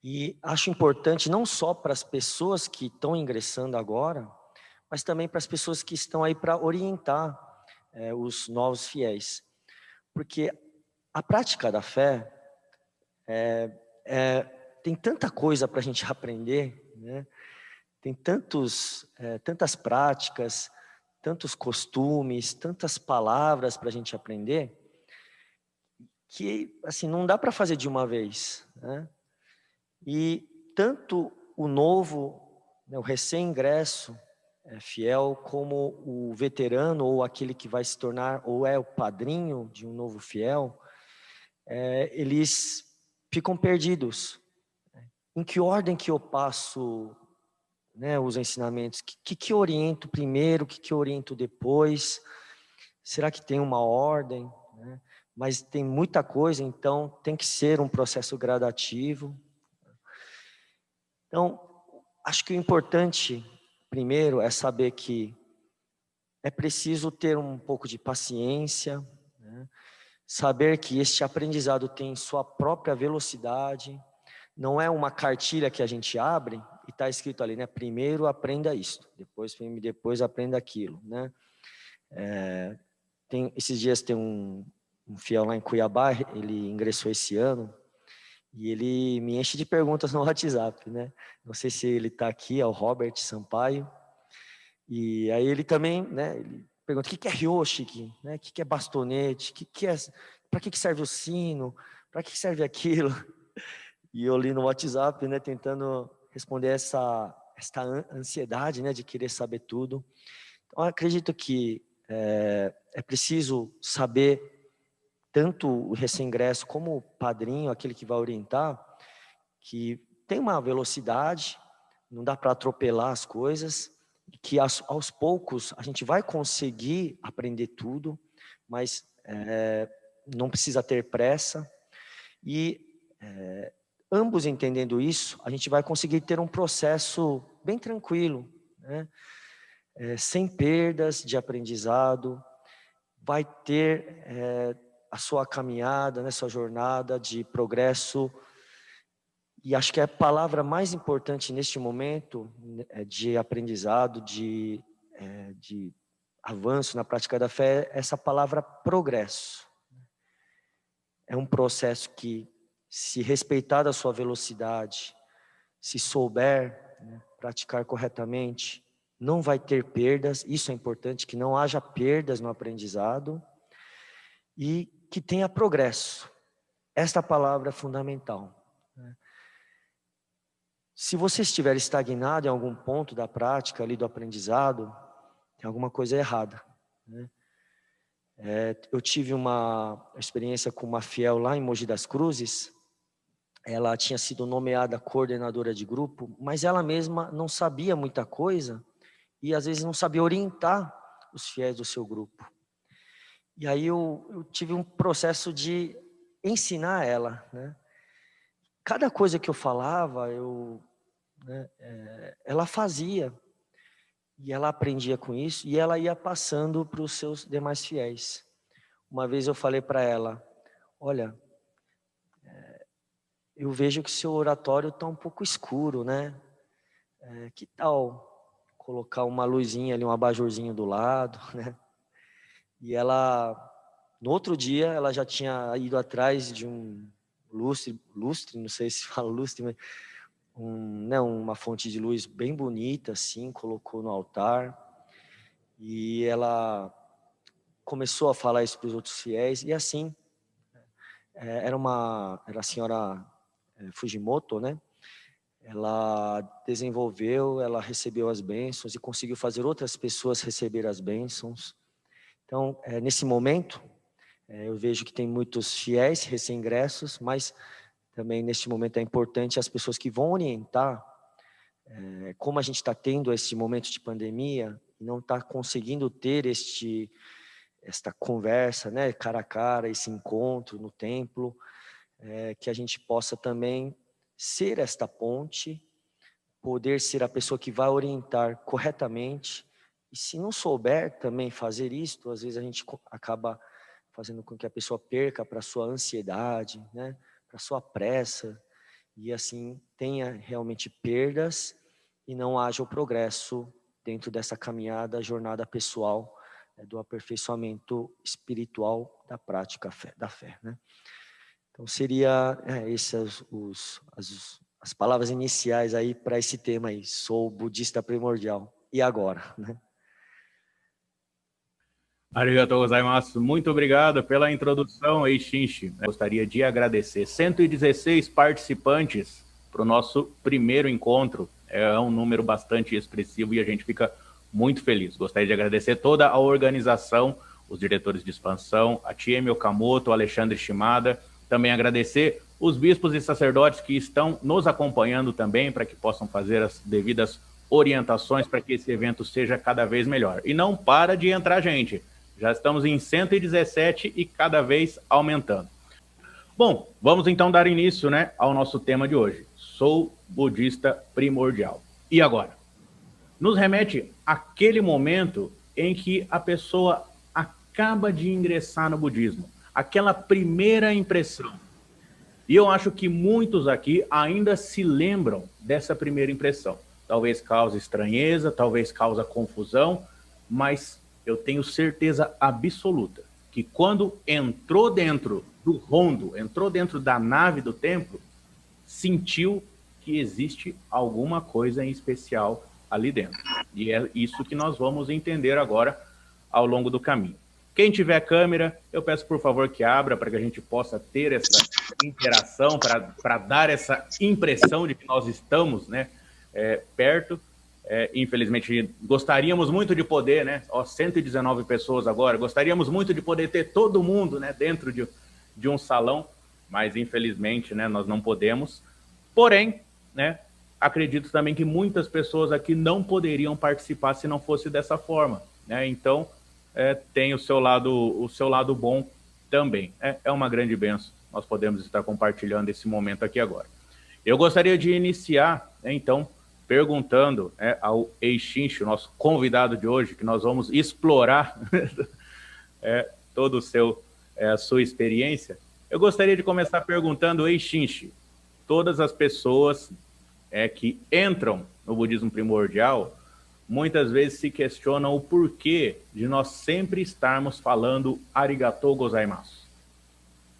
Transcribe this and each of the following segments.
E acho importante não só para as pessoas que estão ingressando agora, mas também para as pessoas que estão aí para orientar os novos fiéis. Porque a prática da fé é, tem tanta coisa para a gente aprender, né? Tem tantas práticas, tantos costumes, tantas palavras para a gente aprender, que assim não dá para fazer de uma vez, né? E tanto o novo, né, o recém-ingresso fiel, como o veterano ou aquele que vai se tornar ou é o padrinho de um novo fiel, eles ficam perdidos. Em que ordem que eu passo, né, os ensinamentos? Que oriento primeiro? Que oriento depois? Será que tem uma ordem, né? Mas tem muita coisa, então tem que ser um processo gradativo. Então, acho que o importante, primeiro, é saber que é preciso ter um pouco de paciência, né? Saber que este aprendizado tem sua própria velocidade, não é uma cartilha que a gente abre e está escrito ali, né? Primeiro aprenda isso, depois aprenda aquilo, né? Esses dias tem um fiel lá em Cuiabá, ele ingressou esse ano, e ele me enche de perguntas no WhatsApp, né? Não sei se ele está aqui, é o Robert Sampaio. E aí ele também, né? Ele pergunta o que é ryoshiki, né? O que é bastonete, para que serve o sino, para que serve aquilo? E eu li no WhatsApp, né? Tentando responder esta ansiedade, né? De querer saber tudo. Então, eu acredito que é preciso saber tanto o recém-ingresso como o padrinho, aquele que vai orientar, que tem uma velocidade, não dá para atropelar as coisas, e que aos poucos a gente vai conseguir aprender tudo, mas não precisa ter pressa. E ambos entendendo isso, a gente vai conseguir ter um processo bem tranquilo, né? Sem perdas de aprendizado, vai ter a sua caminhada, né, sua jornada de progresso. E acho que a palavra mais importante neste momento de aprendizado, de avanço na prática da fé, é essa palavra progresso. É um processo que, se respeitar a sua velocidade, se souber, né, praticar corretamente, não vai ter perdas. Isso é importante, que não haja perdas no aprendizado e que tenha progresso. Esta palavra é fundamental. Se você estiver estagnado em algum ponto da prática ali do aprendizado, tem alguma coisa errada, né? Eu tive uma experiência com uma fiel lá em Mogi das Cruzes. Ela tinha sido nomeada coordenadora de grupo, mas ela mesma não sabia muita coisa e às vezes não sabia orientar os fiéis do seu grupo. E aí eu tive um processo de ensinar ela, né? Cada coisa que eu falava, ela fazia. E ela aprendia com isso e ela ia passando para os seus demais fiéis. Uma vez eu falei para ela: olha, eu vejo que seu oratório está um pouco escuro, né? Que tal colocar uma luzinha ali, um abajurzinho do lado, né? E ela, no outro dia, ela já tinha ido atrás de um lustre, não sei se fala lustre, mas né, uma fonte de luz bem bonita, assim, colocou no altar. E ela começou a falar isso para os outros fiéis, e assim, era a senhora Fujimoto, né? Ela recebeu as bênçãos e conseguiu fazer outras pessoas receber as bênçãos. Então, nesse momento, eu vejo que tem muitos fiéis recém-ingressos, mas também neste momento é importante as pessoas que vão orientar, como a gente está tendo esse momento de pandemia, e não está conseguindo ter esta conversa, né, cara a cara, esse encontro no templo, que a gente possa também ser esta ponte, poder ser a pessoa que vai orientar corretamente, e se não souber também fazer isto, às vezes a gente acaba fazendo com que a pessoa perca para sua ansiedade, né, para sua pressa, e assim tenha realmente perdas e não haja o progresso dentro dessa caminhada, jornada pessoal, do aperfeiçoamento espiritual da prática da fé, né? Então seria essas as palavras iniciais aí para esse tema aí. Sou budista primordial. E agora, né? Arigatou gozaimasu. Muito obrigado pela introdução aí, Shinshi. Gostaria de agradecer 116 participantes para o nosso primeiro encontro. É um número bastante expressivo e a gente fica muito feliz. Gostaria de agradecer toda a organização, os diretores de expansão, a Tiemi Okamoto, o Alexandre Shimada. Também agradecer os bispos e sacerdotes que estão nos acompanhando também para que possam fazer as devidas orientações para que esse evento seja cada vez melhor. E não para de entrar gente. Já estamos em 117 e cada vez aumentando. Bom, vamos então dar início, né, ao nosso tema de hoje. Sou budista primordial. E agora? Nos remete àquele momento em que a pessoa acaba de ingressar no budismo. Aquela primeira impressão. E eu acho que muitos aqui ainda se lembram dessa primeira impressão. Talvez cause estranheza, talvez cause confusão, mas eu tenho certeza absoluta que quando entrou dentro do rondo, entrou dentro da nave do templo, sentiu que existe alguma coisa em especial ali dentro. E é isso que nós vamos entender agora ao longo do caminho. Quem tiver câmera, eu peço por favor que abra para que a gente possa ter essa interação, para dar essa impressão de que nós estamos, né, perto. Infelizmente, gostaríamos muito de poder, né? 119 pessoas agora, gostaríamos muito de poder ter todo mundo, né, dentro de um salão, mas infelizmente, né, nós não podemos. Porém, né, acredito também que muitas pessoas aqui não poderiam participar se não fosse dessa forma, né? Então, tem o seu lado bom também. É uma grande bênção. Nós podemos estar compartilhando esse momento aqui agora. Eu gostaria de iniciar, né, então, perguntando ao Eishinshi, nosso convidado de hoje, que nós vamos explorar todo a sua experiência. Eu gostaria de começar perguntando, Eishinshi, todas as pessoas que entram no budismo primordial, muitas vezes se questionam o porquê de nós sempre estarmos falando arigatou gozaimasu.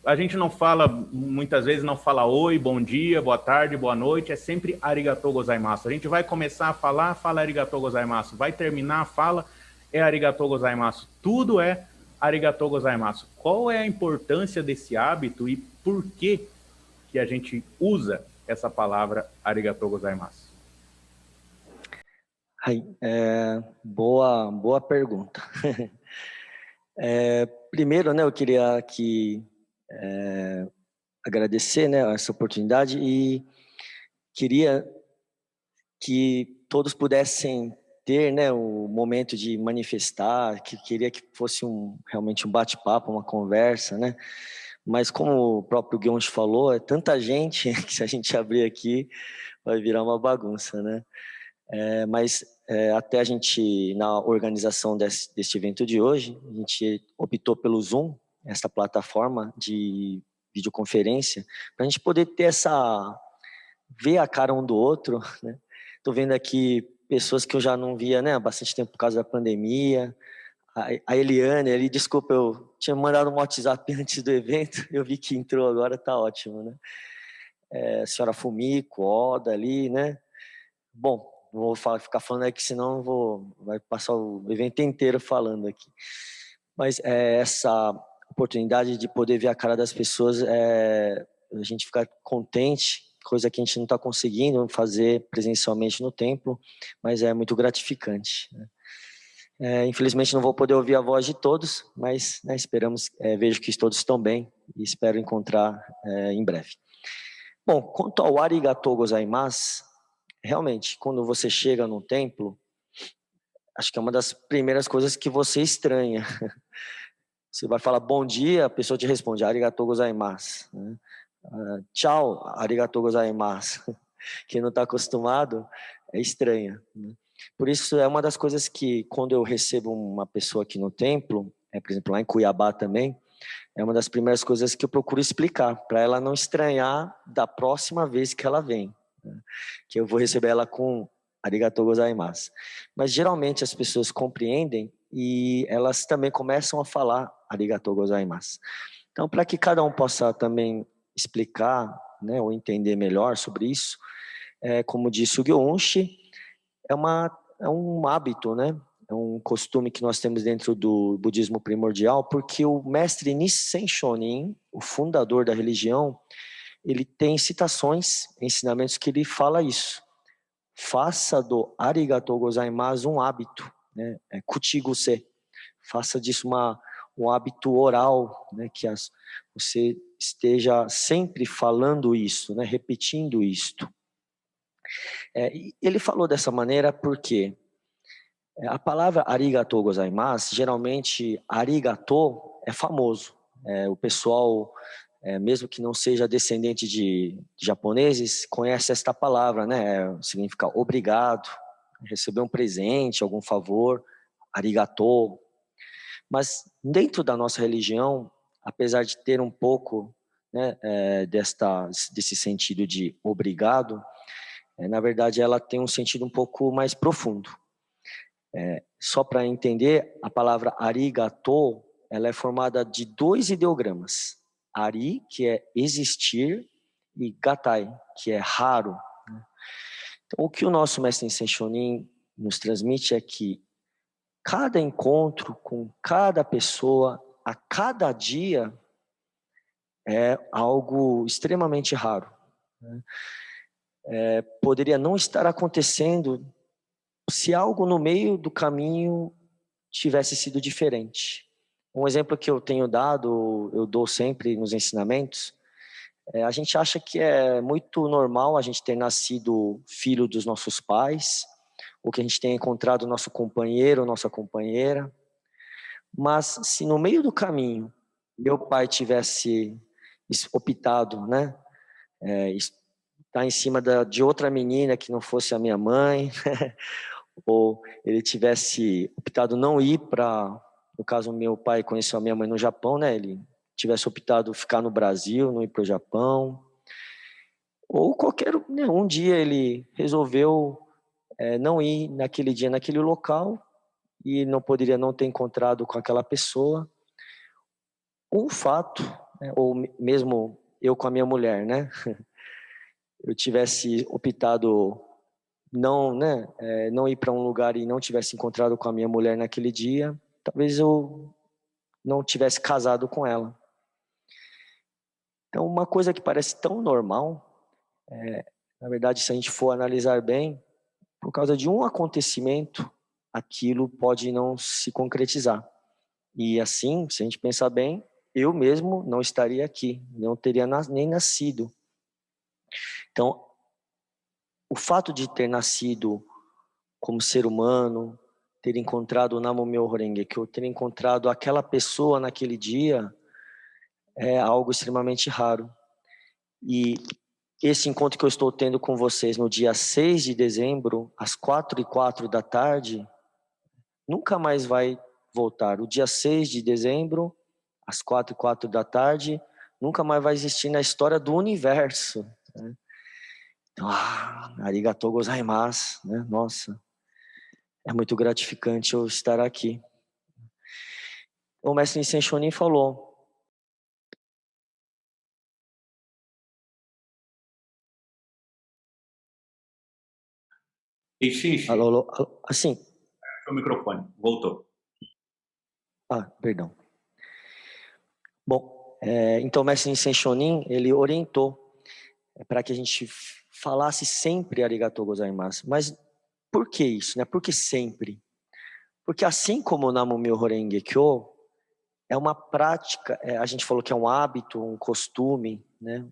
A gente não fala, muitas vezes não fala oi, bom dia, boa tarde, boa noite, é sempre arigatou gozaimasu. A gente vai começar a falar, fala arigatou gozaimasu. Vai terminar, fala, é arigatou gozaimasu. Tudo é arigatou gozaimasu. Qual é a importância desse hábito e por que a gente usa essa palavra arigatou gozaimasu? Boa pergunta. Primeiro, né, eu queria aqui agradecer, né, essa oportunidade e queria que todos pudessem ter, né, o momento de manifestar, que queria que fosse realmente um bate-papo, uma conversa, né? Mas como o próprio Guionchi falou, é tanta gente que se a gente abrir aqui vai virar uma bagunça, né? Mas até a gente, na organização deste evento de hoje, a gente optou pelo Zoom, essa plataforma de videoconferência, para a gente poder ter ver a cara um do outro, né? Tô vendo aqui pessoas que eu já não via, né, há bastante tempo por causa da pandemia. A Eliane, desculpa, eu tinha mandado um WhatsApp antes do evento, eu vi que entrou agora, tá ótimo, né? A senhora Fumiko, Oda ali, né? Bom, não vou ficar falando aqui, senão vai passar o evento inteiro falando aqui. Mas essa oportunidade de poder ver a cara das pessoas, a gente fica contente, coisa que a gente não está conseguindo fazer presencialmente no templo, mas é muito gratificante, né? Infelizmente não vou poder ouvir a voz de todos, mas, né, esperamos, vejo que todos estão bem e espero encontrar em breve. Bom, quanto ao arigatou gozaimasu, realmente, quando você chega no templo, acho que é uma das primeiras coisas que você estranha. Você vai falar bom dia, a pessoa te responde arigatou gozaimasu, né? Tchau, arigatou gozaimasu. Quem não está acostumado é estranha, né? Por isso é uma das coisas que quando eu recebo uma pessoa aqui no templo, por exemplo lá em Cuiabá também, é uma das primeiras coisas que eu procuro explicar, para ela não estranhar da próxima vez que ela vem, né? Que eu vou receber ela com arigatou gozaimasu. Mas geralmente as pessoas compreendem e elas também começam a falar arigatou gozaimasu. Então, para que cada um possa também explicar, né, ou entender melhor sobre isso, como disse o Gyounshi, é um hábito, né? É um costume que nós temos dentro do budismo primordial, porque o mestre Nissen Shonin, o fundador da religião, ele tem citações, ensinamentos que ele fala isso. Faça do arigatou gozaimasu um hábito, né? Kuchiguse. Faça disso um hábito oral, né? Que você esteja sempre falando isso, né? Repetindo isto. Ele falou dessa maneira porque a palavra arigatou gozaimasu, geralmente arigatou é famoso. O pessoal, mesmo que não seja descendente de japoneses, conhece esta palavra, né? Significa obrigado, receber um presente, algum favor, arigatou. Mas dentro da nossa religião, apesar de ter um pouco, né, desse sentido de obrigado, na verdade ela tem um sentido um pouco mais profundo. Só para entender, a palavra arigato, ela é formada de 2 ideogramas. Ari, que é existir, e gatai, que é raro. Então, o que o nosso mestre Nissen Shonin nos transmite é que cada encontro com cada pessoa, a cada dia, é algo extremamente raro. Poderia não estar acontecendo se algo no meio do caminho tivesse sido diferente. Um exemplo que eu tenho dado, eu dou sempre nos ensinamentos, a gente acha que é muito normal a gente ter nascido filho dos nossos pais, ou que a gente tenha encontrado nosso companheiro ou nossa companheira, mas se no meio do caminho meu pai tivesse optado, né, estar em cima de outra menina que não fosse a minha mãe, ou ele tivesse optado não ir para, no caso meu pai conheceu a minha mãe no Japão, né, ele tivesse optado ficar no Brasil, não ir para o Japão, ou um dia ele resolveu não ir naquele dia, naquele local, e não poderia não ter encontrado com aquela pessoa, um fato, né, ou mesmo eu com a minha mulher, né, eu tivesse optado não, né, não ir para um lugar e não tivesse encontrado com a minha mulher naquele dia, talvez eu não tivesse casado com ela. Então, uma coisa que parece tão normal, na verdade, se a gente for analisar bem, por causa de um acontecimento, aquilo pode não se concretizar. E assim, se a gente pensar bem, eu mesmo não estaria aqui, não teria nem nascido. Então, o fato de ter nascido como ser humano, ter encontrado o Namu-myoho Renge-kyo, ter encontrado aquela pessoa naquele dia, é algo extremamente raro. E esse encontro que eu estou tendo com vocês no dia 6 de dezembro, às 4h04 da tarde, nunca mais vai voltar. O dia 6 de dezembro, às 4h04 da tarde, nunca mais vai existir na história do universo, né? Então, arigatou gozaimasu, né? Nossa, é muito gratificante eu estar aqui. O mestre Nissen Shonin falou, Xixi, alô, assim, o microfone, voltou. Perdão. Bom, então o mestre Nissen Shonin, ele orientou para que a gente falasse sempre arigatou gozaimasu. Mas por que isso, né? Por que sempre? Porque assim como o Namu-myoho Renge-kyo é uma prática, a gente falou que é um hábito, um costume, né?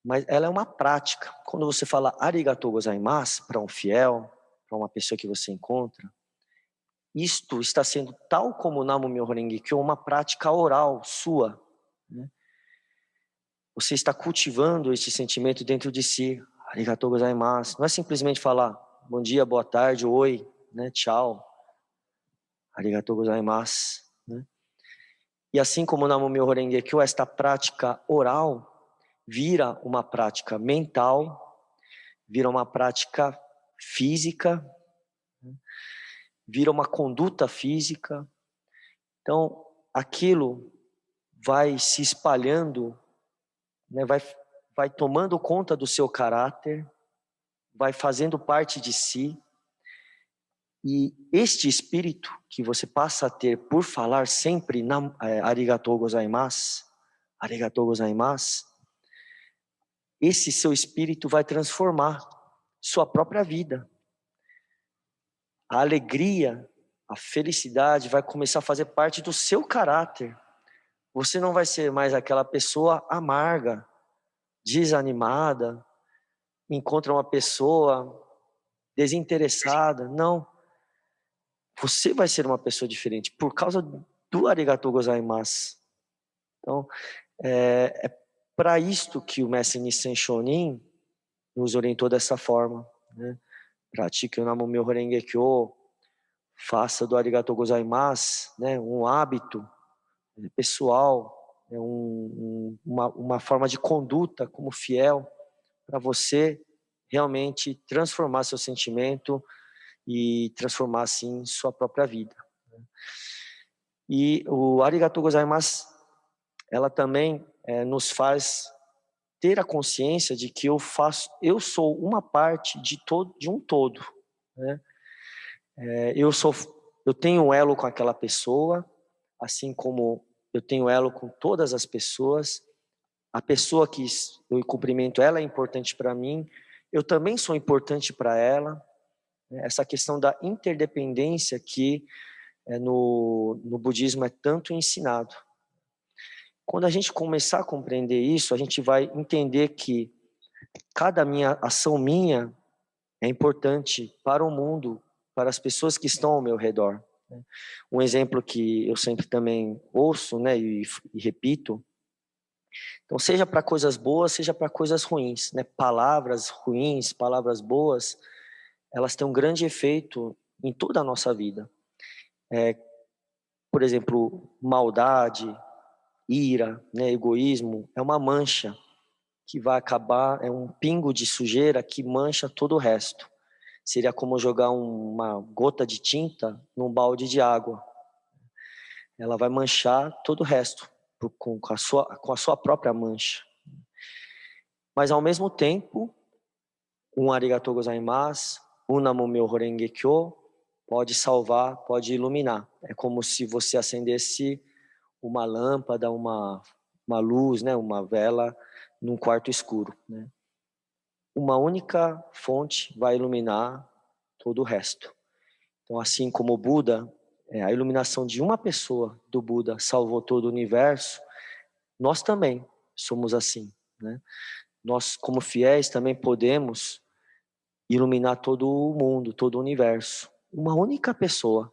Mas ela é uma prática. Quando você fala arigatou gozaimasu para um fiel, para uma pessoa que você encontra, isto está sendo, tal como o Namu-myoho Renge-kyo, uma prática oral sua, né? Você está cultivando esse sentimento dentro de si. Arigatou gozaimasu. Não é simplesmente falar bom dia, boa tarde, oi, né, tchau. Arigatou gozaimasu, né? E assim como na Namumyo Horenge Kyo, esta prática oral vira uma prática mental, vira uma prática física, vira uma conduta física. Então, aquilo vai se espalhando, né, vai tomando conta do seu caráter, vai fazendo parte de si. E este espírito que você passa a ter por falar sempre arigatou gozaimasu, arigatou gozaimasu, esse seu espírito vai transformar sua própria vida. A alegria, a felicidade vai começar a fazer parte do seu caráter. Você não vai ser mais aquela pessoa amarga, desanimada, encontra uma pessoa desinteressada. Não. Você vai ser uma pessoa diferente por causa do arigatou gozaimasu. Então, é para isto que o mestre Nissen Shonin nos orientou dessa forma, né? Pratique o Namumyo Horenge Kyo, faça do arigatou gozaimasu, né, um hábito pessoal, uma forma de conduta como fiel, para você realmente transformar seu sentimento e transformar, assim, sua própria vida. E o arigatou gozaimasu, ela também nos faz ter a consciência de que eu sou uma parte de um todo, né? Eu tenho um elo com aquela pessoa, assim como eu tenho elo com todas as pessoas. A pessoa que eu cumprimento, ela é importante para mim, eu também sou importante para ela. Essa questão da interdependência que no budismo é tanto ensinado. Quando a gente começar a compreender isso, a gente vai entender que cada ação minha é importante para o mundo, para as pessoas que estão ao meu redor. Um exemplo que eu sempre também ouço, né, e repito, então seja para coisas boas, seja para coisas ruins, né? Palavras ruins, palavras boas, elas têm um grande efeito em toda a nossa vida. Por exemplo, maldade, ira, né, egoísmo, é uma mancha que vai acabar, é um pingo de sujeira que mancha todo o resto. Seria como jogar uma gota de tinta num balde de água. Ela vai manchar todo o resto, com a sua própria mancha. Mas, ao mesmo tempo, um arigatou gozaimasu, um namumyo horenge kyo, pode salvar, pode iluminar. É como se você acendesse uma lâmpada, uma luz, né, uma vela num quarto escuro, né? Uma única fonte vai iluminar todo o resto. Então, assim como o Buda, a iluminação de uma pessoa do Buda salvou todo o universo, nós também somos assim, né? Nós, como fiéis, também podemos iluminar todo o mundo, todo o universo. Uma única pessoa.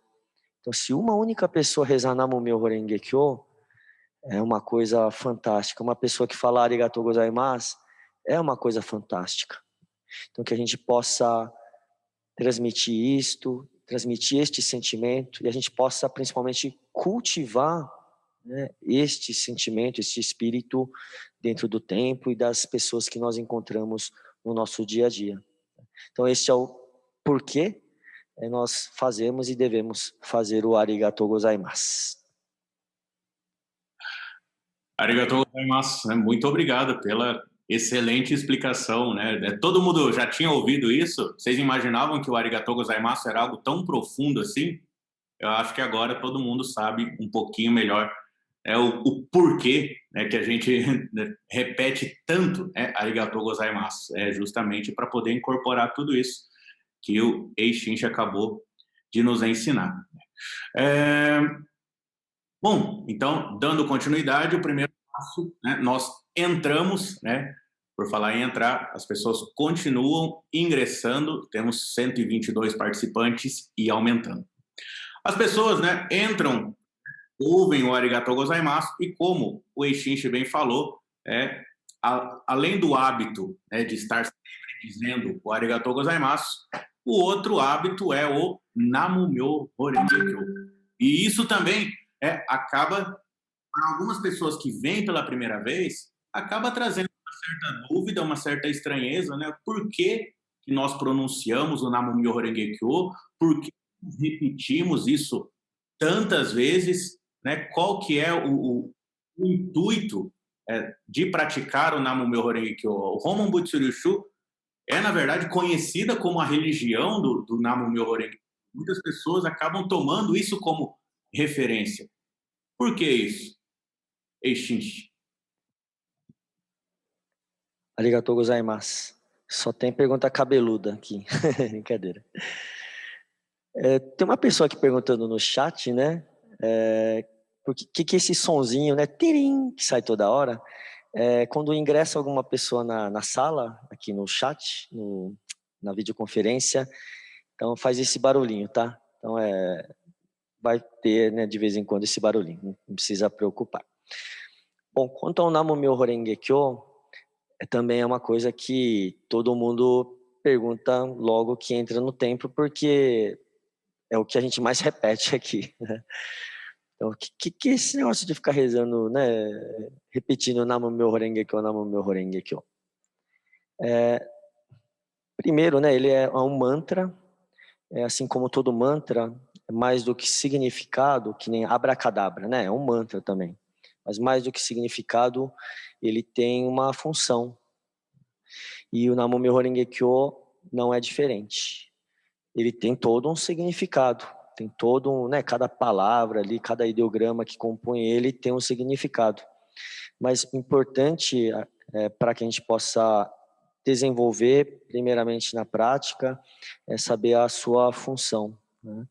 Então, se uma única pessoa rezar Namumyo Horenge Kyo, é uma coisa fantástica. Uma pessoa que fala arigatou gozaimasu é uma coisa fantástica. Então, que a gente possa transmitir este sentimento, e a gente possa principalmente cultivar, né, este sentimento, este espírito dentro do tempo e das pessoas que nós encontramos no nosso dia a dia. Então, este é o porquê nós fazemos e devemos fazer o arigatou gozaimasu. Arigatou gozaimasu, né? Muito obrigado pela excelente explicação, né? Todo mundo já tinha ouvido isso? Vocês imaginavam que o arigatou gozaimasu era algo tão profundo assim? Eu acho que agora todo mundo sabe um pouquinho melhor o porquê, né, que a gente repete tanto, né, arigatou gozaimasu. É justamente para poder incorporar tudo isso que o Eishinshi acabou de nos ensinar. Bom, então, dando continuidade, o primeiro passo, né, nós entramos, né, por falar em entrar, as pessoas continuam ingressando, temos 122 participantes e aumentando. As pessoas, né, entram, ouvem o arigatou gozaimasu e, como o Eishinshi bem falou, além do hábito, né, de estar sempre dizendo o arigatou gozaimasu, o outro hábito é o Namumyo Horenge Kyo. E isso também acaba para algumas pessoas que vêm pela primeira vez, acaba trazendo uma certa dúvida, uma certa estranheza, né? Por que nós pronunciamos o Nam-myoho Renge Kyo? Por que repetimos isso tantas vezes? Né? Qual que é o intuito de praticar o Nam-myoho Renge Kyo? O Homon Butsuryushu é, na verdade, conhecida como a religião do Nam-myoho Renge Kyo. Muitas pessoas acabam tomando isso como referência. Por que isso? Eixinchi. Arigatou gozaimasu. Só tem pergunta cabeluda aqui. Brincadeira. Tem uma pessoa aqui perguntando no chat, né? Por que esse sonzinho, né? Tirim, que sai toda hora. Quando ingressa alguma pessoa na sala, aqui no chat, na videoconferência, então faz esse barulhinho, tá? Então vai ter, né, de vez em quando esse barulhinho, não precisa preocupar. Bom, quanto ao Nam-myoho Renge Kyo, também é uma coisa que todo mundo pergunta logo que entra no templo, porque é o que a gente mais repete aqui, né? Então, o que é esse negócio de ficar rezando, né, repetindo Nam-myoho Renge Kyo, Nam-myoho Renge Kyo? Primeiro, né, ele é um mantra, assim como todo mantra, é mais do que significado, que nem abracadabra, né, é um mantra também. Mas mais do que significado, ele tem uma função. E o Nam-myoho Renge Kyo não é diferente. Ele tem todo um significado, tem todo né, cada palavra ali, cada ideograma que compõe ele tem um significado. Mas importante para que a gente possa desenvolver, primeiramente na prática, é saber a sua função, né?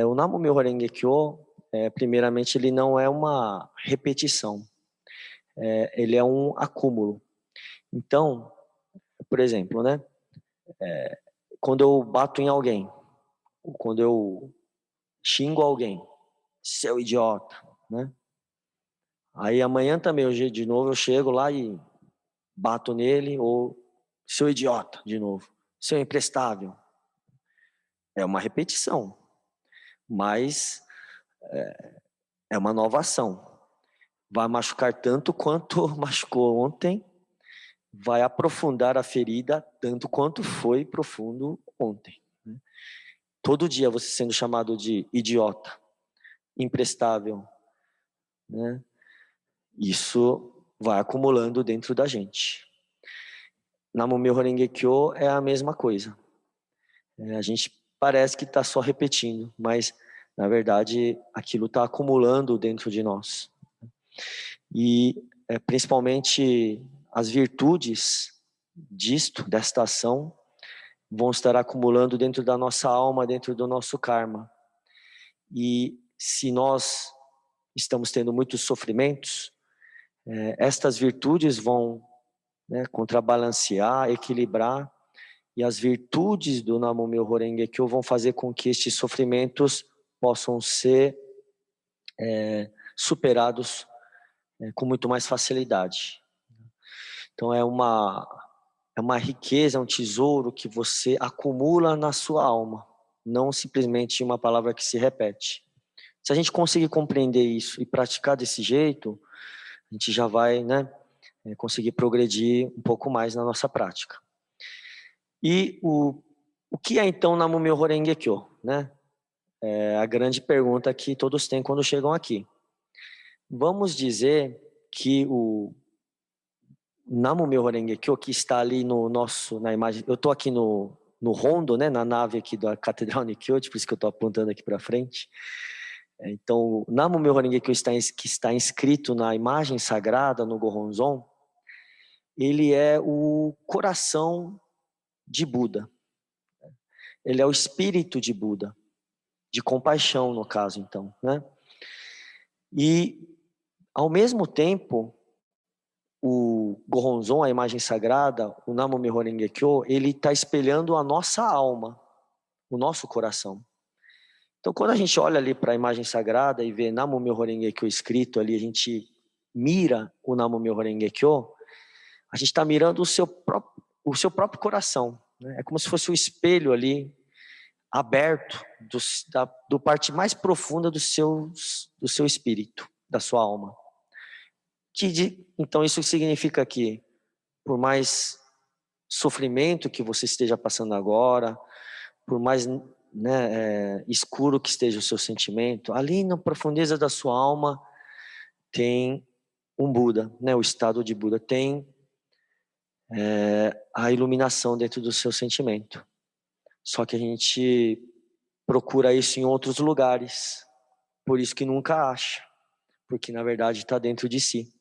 O Nam-myoho Renge Kyo, primeiramente, ele não é uma repetição, ele é um acúmulo. Então, por exemplo, né, quando eu bato em alguém, quando eu xingo alguém, seu idiota, né? Aí amanhã também, de novo, eu chego lá e bato nele, ou seu idiota, de novo, seu imprestável. É uma repetição, mas é uma nova ação. Vai machucar tanto quanto machucou ontem, vai aprofundar a ferida tanto quanto foi profundo ontem. Todo dia você sendo chamado de idiota, imprestável, né? Isso vai acumulando dentro da gente. Nam-myoho Renge Kyo é a mesma coisa. A gente parece que está só repetindo, mas na verdade aquilo está acumulando dentro de nós. E principalmente as virtudes desta ação, vão estar acumulando dentro da nossa alma, dentro do nosso karma. E se nós estamos tendo muitos sofrimentos, estas virtudes vão, né, contrabalancear, equilibrar, e as virtudes do Nam-myoho Renge Kyo vão fazer com que estes sofrimentos possam ser superados com muito mais facilidade. Então é uma riqueza, é um tesouro que você acumula na sua alma, não simplesmente uma palavra que se repete. Se a gente conseguir compreender isso e praticar desse jeito, a gente já vai, né, conseguir progredir um pouco mais na nossa prática. E o que é então Nam-myoho Renge Kyo, né? É a grande pergunta que todos têm quando chegam aqui. Vamos dizer que o Nam-myoho Renge Kyo, que está ali na imagem, eu estou aqui no rondo, né, na nave aqui da Catedral Nikkyoji, por isso que eu estou apontando aqui para frente. Então, o Nam-myoho Renge Kyo que está inscrito na imagem sagrada, no Gohonzon, ele é o coração de Buda. Ele é o espírito de Buda, de compaixão, no caso, então, né? E, ao mesmo tempo, o Gohonzon, a imagem sagrada, o Nam-myoho Renge Kyo, ele está espelhando a nossa alma, o nosso coração. Então, quando a gente olha ali para a imagem sagrada e vê Nam-myoho Renge Kyo escrito ali, a gente mira o Nam-myoho Renge Kyo, a gente está mirando o seu próprio coração, né? É como se fosse um espelho ali, aberto, do parte mais profunda do seu espírito. da sua alma. Então isso significa que, por mais sofrimento que você esteja passando agora, por mais escuro que esteja o seu sentimento, ali na profundeza da sua alma tem um Buda, o estado de Buda, tem a iluminação dentro do seu sentimento. Só que a gente procura isso em outros lugares, por isso que nunca acha, porque na verdade está dentro de si.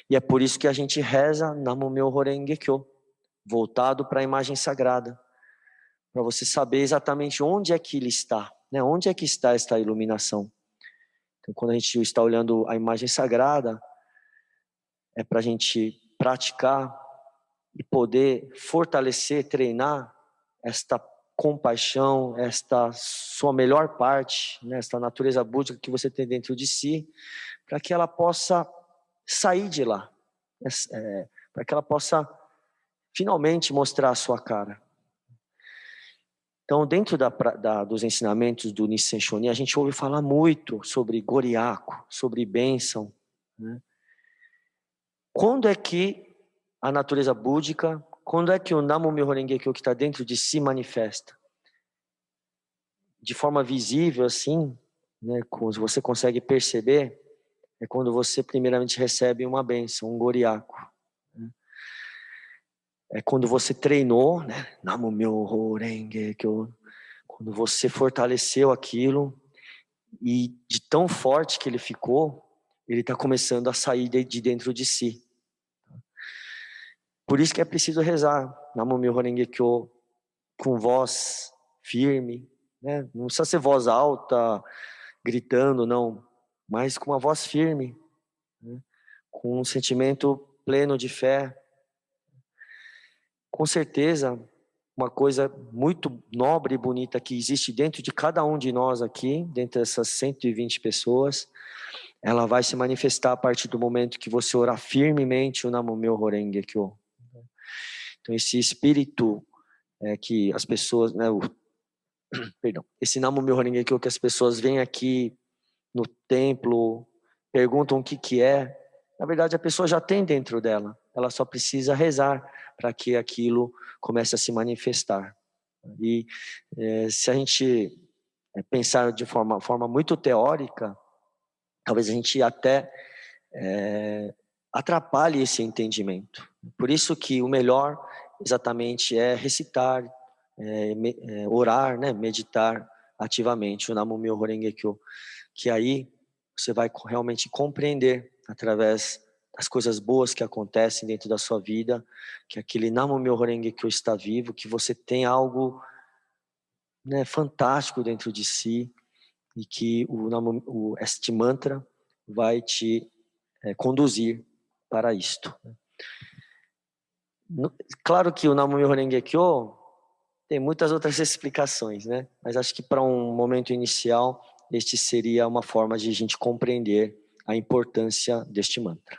E é por isso que a gente reza Namumyo Horenge Kyo, voltado para a imagem sagrada, para você saber exatamente onde é que ele está, onde é que está esta iluminação. Então, quando a gente está olhando a imagem sagrada, é para a gente praticar e poder fortalecer, treinar esta compaixão, esta sua melhor parte, esta natureza búdica que você tem dentro de si, para que ela possa sair de lá, para que ela possa finalmente mostrar a sua cara. Então, dentro dos ensinamentos do Nissen Shonin, a gente ouve falar muito sobre Goriako, sobre bênção. Quando é que a natureza búdica, quando é que o Namumyo Horenge Kyo que está dentro de si manifesta? De forma visível, assim, você consegue perceber, é quando você primeiramente recebe uma bênção, um Goriako. É quando você treinou, Namumyo Horenge Kyo, quando você fortaleceu aquilo, e de tão forte que ele ficou, ele está começando a sair de dentro de si. Por isso que é preciso rezar Namumyo Horenge Kyo com voz firme, não precisa ser voz alta, gritando, não, mas com uma voz firme, com um sentimento pleno de fé. Com certeza, uma coisa muito nobre e bonita que existe dentro de cada um de nós aqui, dentro dessas 120 pessoas, ela vai se manifestar a partir do momento que você orar firmemente o Namumyo Horenge Kyo. Então, esse espírito que as pessoas, esse Namumyo Horenge Kyo que as pessoas vêm aqui no templo, perguntam o que é, na verdade a pessoa já tem dentro dela, ela só precisa rezar para que aquilo comece a se manifestar. E se a gente pensar de forma muito teórica, talvez a gente até atrapalhe esse entendimento. Por isso que o melhor exatamente é recitar, orar, meditar ativamente o Namumyo Horenge Kyo, que aí você vai realmente compreender através das coisas boas que acontecem dentro da sua vida, que aquele Namumyo Horenge Kyo está vivo, que você tem algo fantástico dentro de si e que este mantra vai te conduzir para isto. Claro que o Namumyo Horenge Kyo tem muitas outras explicações, mas acho que para um momento inicial, este seria uma forma de a gente compreender a importância deste mantra.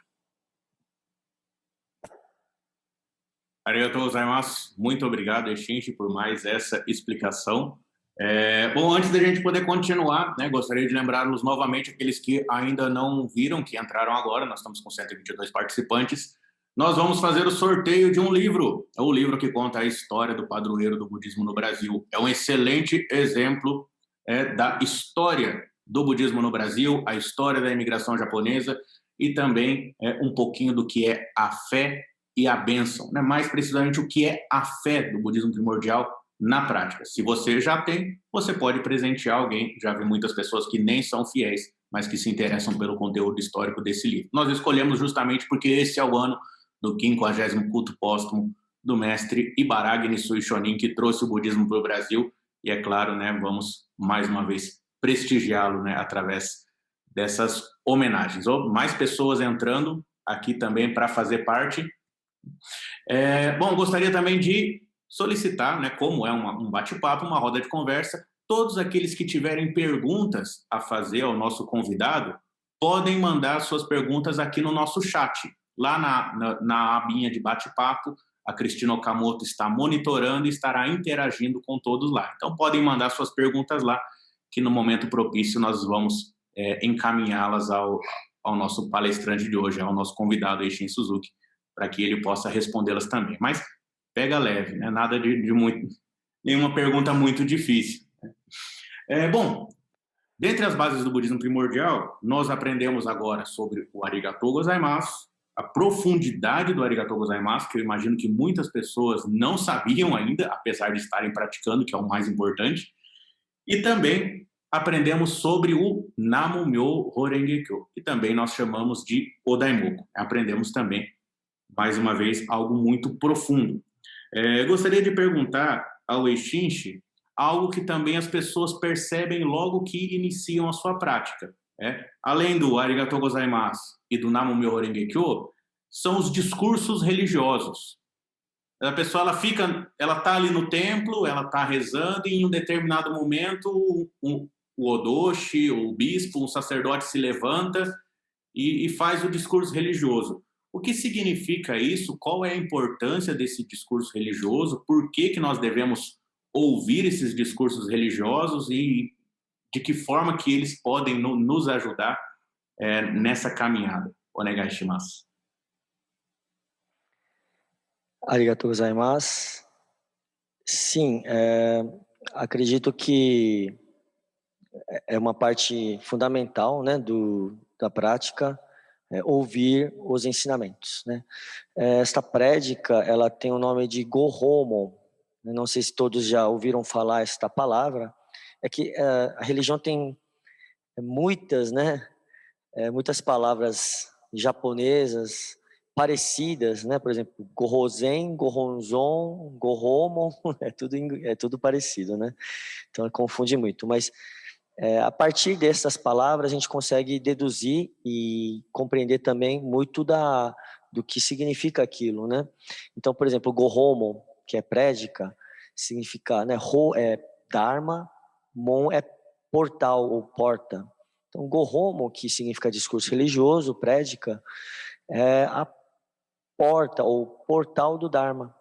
Arigatou gozaimasu. Muito obrigado, Shinji, por mais essa explicação. Bom, antes da gente poder continuar, gostaria de lembrá-los novamente, aqueles que ainda não viram, que entraram agora, nós estamos com 122 participantes, nós vamos fazer o sorteio de um livro, o livro que conta a história do padroeiro do budismo no Brasil. É um excelente exemplo da história do budismo no Brasil, a história da imigração japonesa e também um pouquinho do que é a fé e a bênção, mais precisamente o que é a fé do budismo primordial na prática. Se você já tem, você pode presentear alguém. Já vi muitas pessoas que nem são fiéis, mas que se interessam pelo conteúdo histórico desse livro. Nós escolhemos justamente porque esse é o ano do 50º culto póstumo do mestre Ibaragi Nisui Shonin, que trouxe o budismo para o Brasil, e é claro, vamos mais uma vez prestigiá-lo, através dessas homenagens. Mais pessoas entrando aqui também para fazer parte. Bom, gostaria também de solicitar, como é um bate-papo, uma roda de conversa, todos aqueles que tiverem perguntas a fazer ao nosso convidado, podem mandar suas perguntas aqui no nosso chat, lá na abinha de bate-papo. A Cristina Okamoto está monitorando e estará interagindo com todos lá. Então podem mandar suas perguntas lá, que no momento propício nós vamos encaminhá-las ao ao nosso palestrante de hoje, ao nosso convidado, Eishin Suzuki, para que ele possa respondê-las também. Mas pega leve, né? Nada de muito, nenhuma pergunta muito difícil. Bom, dentre as bases do budismo primordial, nós aprendemos agora sobre o Arigatou Gozaimasu, a profundidade do Arigatou Gozaimasu, que eu imagino que muitas pessoas não sabiam ainda, apesar de estarem praticando, que é o mais importante. E também aprendemos sobre o Namu-myo Horenge-kyo, que também nós chamamos de Odaimoku. Aprendemos também, mais uma vez, algo muito profundo. Gostaria de perguntar ao Eishin algo que também as pessoas percebem logo que iniciam a sua prática. Além do Arigatou Gozaimasu e do Namu-myo Horenge-kyo, são os discursos religiosos. A pessoa ela está ali no templo, ela está rezando e em um determinado momento o odoshi, o bispo, o sacerdote se levanta e faz o discurso religioso. O que significa isso? Qual é a importância desse discurso religioso? Por que nós devemos ouvir esses discursos religiosos e de que forma que eles podem nos ajudar nessa caminhada? Onegai shimasu. Arigatou gozaimasu. Sim, acredito que é uma parte fundamental, né, da prática, ouvir os ensinamentos, né? Esta prédica, ela tem o nome de Gohomon. Não sei se todos já ouviram falar esta palavra. É que a religião tem muitas, né, muitas palavras japonesas parecidas, né? Por exemplo, Gohozen, Gohonzon, Gohomon, é tudo parecido, né? Então confunde muito, mas a partir dessas palavras a gente consegue deduzir e compreender também muito do que significa aquilo, né? Então, por exemplo, Gohomon, que é prédica, significa, né? Ho é Dharma, Mon é portal ou porta. Então, Gohomon, que significa discurso religioso, prédica, é a porta ou portal do Dharma.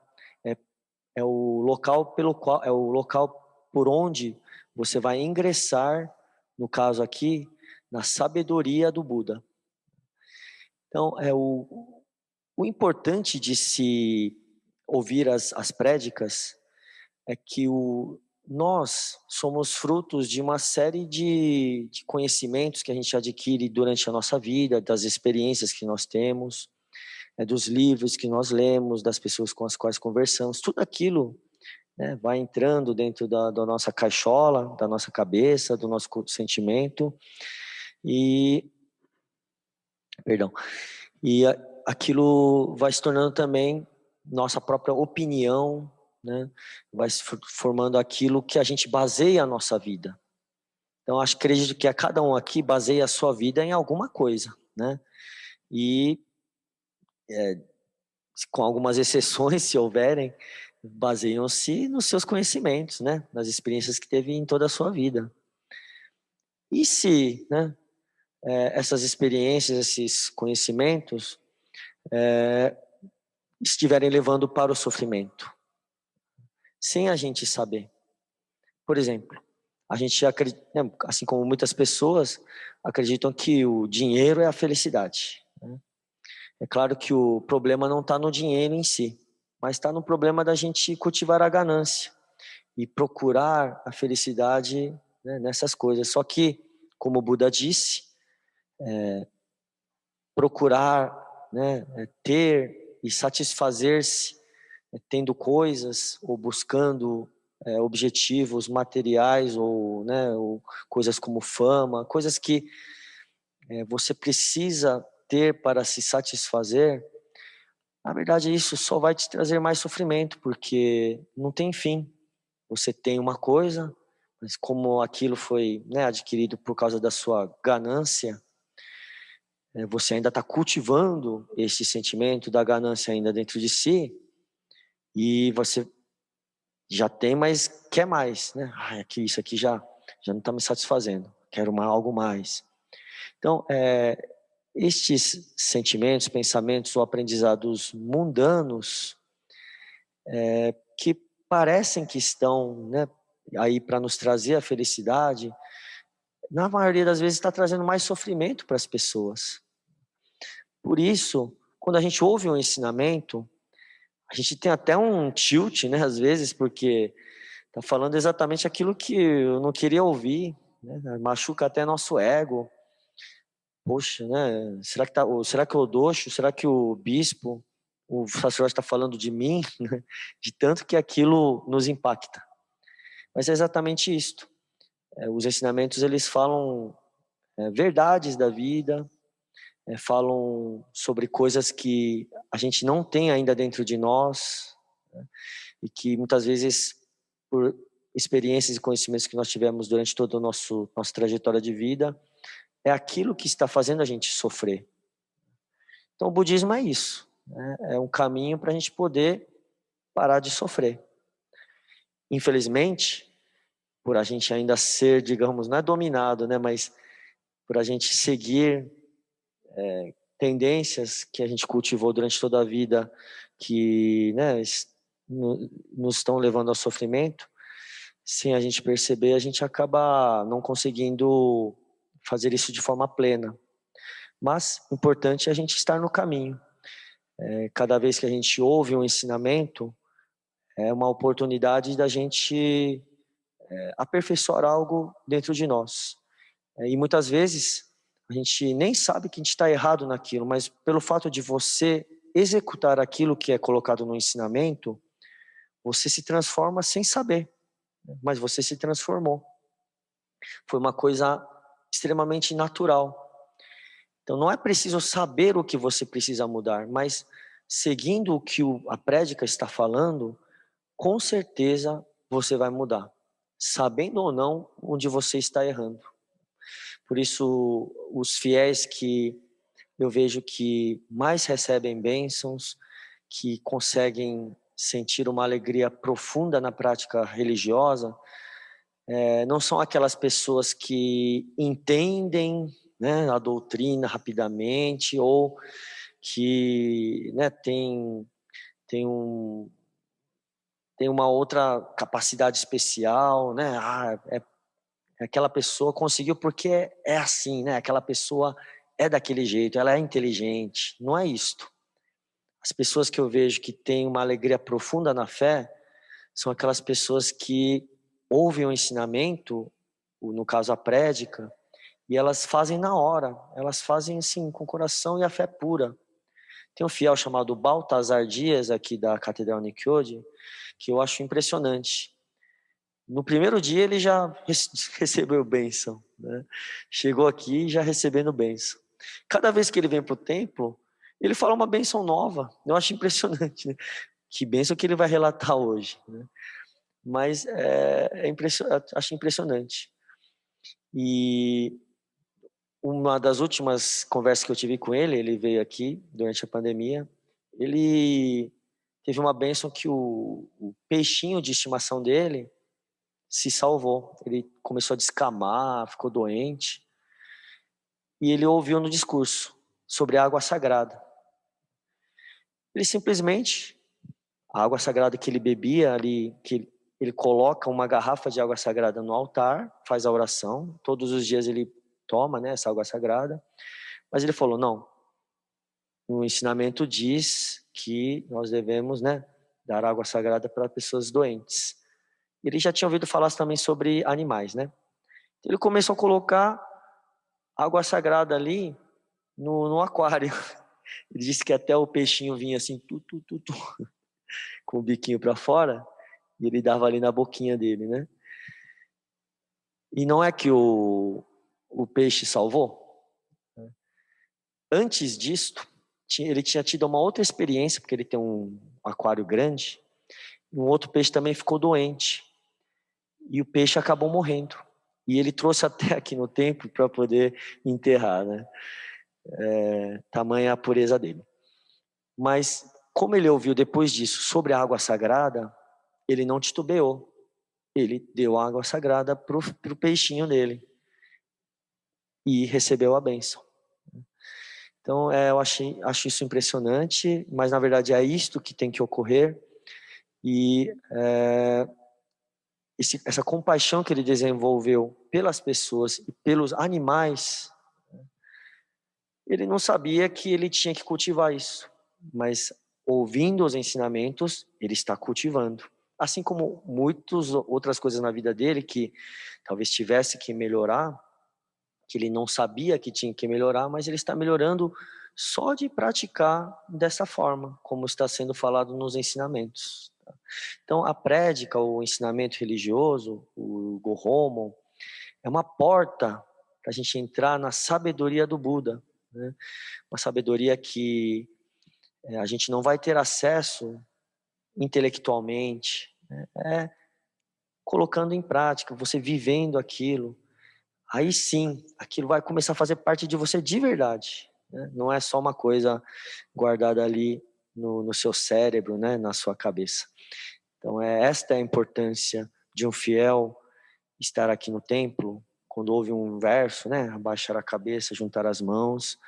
É o local por onde você vai ingressar, no caso aqui, na sabedoria do Buda. Então, o importante de se ouvir as prédicas é que nós somos frutos de uma série de conhecimentos que a gente adquire durante a nossa vida, das experiências que nós temos, dos livros que nós lemos, das pessoas com as quais conversamos, tudo aquilo, né, vai entrando dentro da nossa caixola, da nossa cabeça, do nosso sentimento e aquilo vai se tornando também nossa própria opinião, né? Vai se formando aquilo que a gente baseia a nossa vida. Então, acredito que a cada um aqui baseia a sua vida em alguma coisa, né? E com algumas exceções, se houverem, baseiam-se nos seus conhecimentos, né? Nas experiências que teve em toda a sua vida. E se, né, essas experiências, esses conhecimentos estiverem levando para o sofrimento, sem a gente saber? Por exemplo, a gente acredita, assim como muitas pessoas acreditam que o dinheiro é a felicidade, né? É claro que o problema não está no dinheiro em si, mas está no problema da gente cultivar a ganância e procurar a felicidade, né, nessas coisas. Só que, como o Buda disse, procurar, né, ter e satisfazer-se tendo coisas ou buscando objetivos materiais ou coisas como fama, coisas que você precisa ter para se satisfazer. Na verdade, isso só vai te trazer mais sofrimento, porque não tem fim. Você tem uma coisa, mas como aquilo foi, né, adquirido por causa da sua ganância, você ainda está cultivando esse sentimento da ganância ainda dentro de si, e você já tem, mas quer mais, né? Isso aqui já não está me satisfazendo, quero algo mais. Então, estes sentimentos, pensamentos ou aprendizados mundanos que parecem que estão, né, aí para nos trazer a felicidade, na maioria das vezes está trazendo mais sofrimento para as pessoas. Por isso, quando a gente ouve um ensinamento, a gente tem até um tilt, né, às vezes, porque está falando exatamente aquilo que eu não queria ouvir, né? Machuca até nosso ego. Poxa, né? Será que o Doxo, será que o bispo, o sacerdote está falando de mim? Né? De tanto que aquilo nos impacta. Mas é exatamente isto. Os ensinamentos, eles falam verdades da vida, falam sobre coisas que a gente não tem ainda dentro de nós, né? E que muitas vezes, por experiências e conhecimentos que nós tivemos durante toda a nossa trajetória de vida, é aquilo que está fazendo a gente sofrer. Então, o budismo é isso, né? É um caminho para a gente poder parar de sofrer. Infelizmente, por a gente ainda ser, digamos, não é dominado, né, mas por a gente seguir tendências que a gente cultivou durante toda a vida, que, né, nos estão levando ao sofrimento, sem a gente perceber, a gente acaba não conseguindo fazer isso de forma plena. Mas o importante é a gente estar no caminho. Cada vez que a gente ouve um ensinamento, é uma oportunidade da gente aperfeiçoar algo dentro de nós. E muitas vezes a gente nem sabe que a gente está errado naquilo, mas pelo fato de você executar aquilo que é colocado no ensinamento, você se transforma sem saber, mas você se transformou. Foi uma coisa extremamente natural. Então não é preciso saber o que você precisa mudar, mas seguindo o que a prédica está falando, com certeza você vai mudar, sabendo ou não onde você está errando. Por isso, os fiéis que eu vejo que mais recebem bênçãos, que conseguem sentir uma alegria profunda na prática religiosa, não são aquelas pessoas que entendem, né, a doutrina rapidamente ou que, né, tem tem uma outra capacidade especial, né? Aquela pessoa conseguiu porque é assim, né? Aquela pessoa é daquele jeito, ela é inteligente. Não é isto. As pessoas que eu vejo que têm uma alegria profunda na fé são aquelas pessoas que ouvem o ensinamento, no caso a prédica, e elas fazem na hora. Elas fazem assim com o coração e a fé pura. Tem um fiel chamado Baltazar Dias aqui da Catedral Nikkyoji, que eu acho impressionante. No primeiro dia ele já recebeu bênção, né? Chegou aqui já recebendo bênção. Cada vez que ele vem para o templo, ele fala uma bênção nova. Eu acho impressionante, né? Que bênção que ele vai relatar hoje, né? Mas acho impressionante. E uma das últimas conversas que eu tive com ele, ele veio aqui durante a pandemia, ele teve uma bênção que o peixinho de estimação dele se salvou. Ele começou a descamar, ficou doente. E ele ouviu no discurso sobre a água sagrada. Ele simplesmente, a água sagrada que ele bebia ali, que ele coloca uma garrafa de água sagrada no altar, faz a oração, todos os dias ele toma, né, essa água sagrada. Mas ele falou, não, o ensinamento diz que nós devemos, né, dar água sagrada para pessoas doentes. Ele já tinha ouvido falar também sobre animais, né? Ele começou a colocar água sagrada ali no aquário. Ele disse que até o peixinho vinha assim, com o biquinho para fora, e ele dava ali na boquinha dele, né? E não é que o peixe salvou? Antes disto, ele tinha tido uma outra experiência, porque ele tem um aquário grande, e um outro peixe também ficou doente. E o peixe acabou morrendo. E ele trouxe até aqui no templo para poder enterrar, né? Tamanha a pureza dele. Mas, como ele ouviu depois disso sobre a água sagrada, ele não titubeou. Ele deu água sagrada para o peixinho dele. E recebeu a bênção. Então, eu acho isso impressionante, mas na verdade é isto que tem que ocorrer. E essa compaixão que ele desenvolveu pelas pessoas e pelos animais ele não sabia que ele tinha que cultivar isso, mas ouvindo os ensinamentos, ele está cultivando. Assim como muitas outras coisas na vida dele que talvez tivesse que melhorar, que ele não sabia que tinha que melhorar, mas ele está melhorando só de praticar dessa forma, como está sendo falado nos ensinamentos. Então, a prédica, o ensinamento religioso, o Gohomon, é uma porta para a gente entrar na sabedoria do Buda, né? Uma sabedoria que a gente não vai ter acesso intelectualmente, né? É colocando em prática, você vivendo aquilo, aí sim, aquilo vai começar a fazer parte de você de verdade, né? Não é só uma coisa guardada ali no seu cérebro, né? Na sua cabeça. Então, esta é a importância de um fiel estar aqui no templo, quando ouve um verso, né? Abaixar a cabeça, juntar as mãos,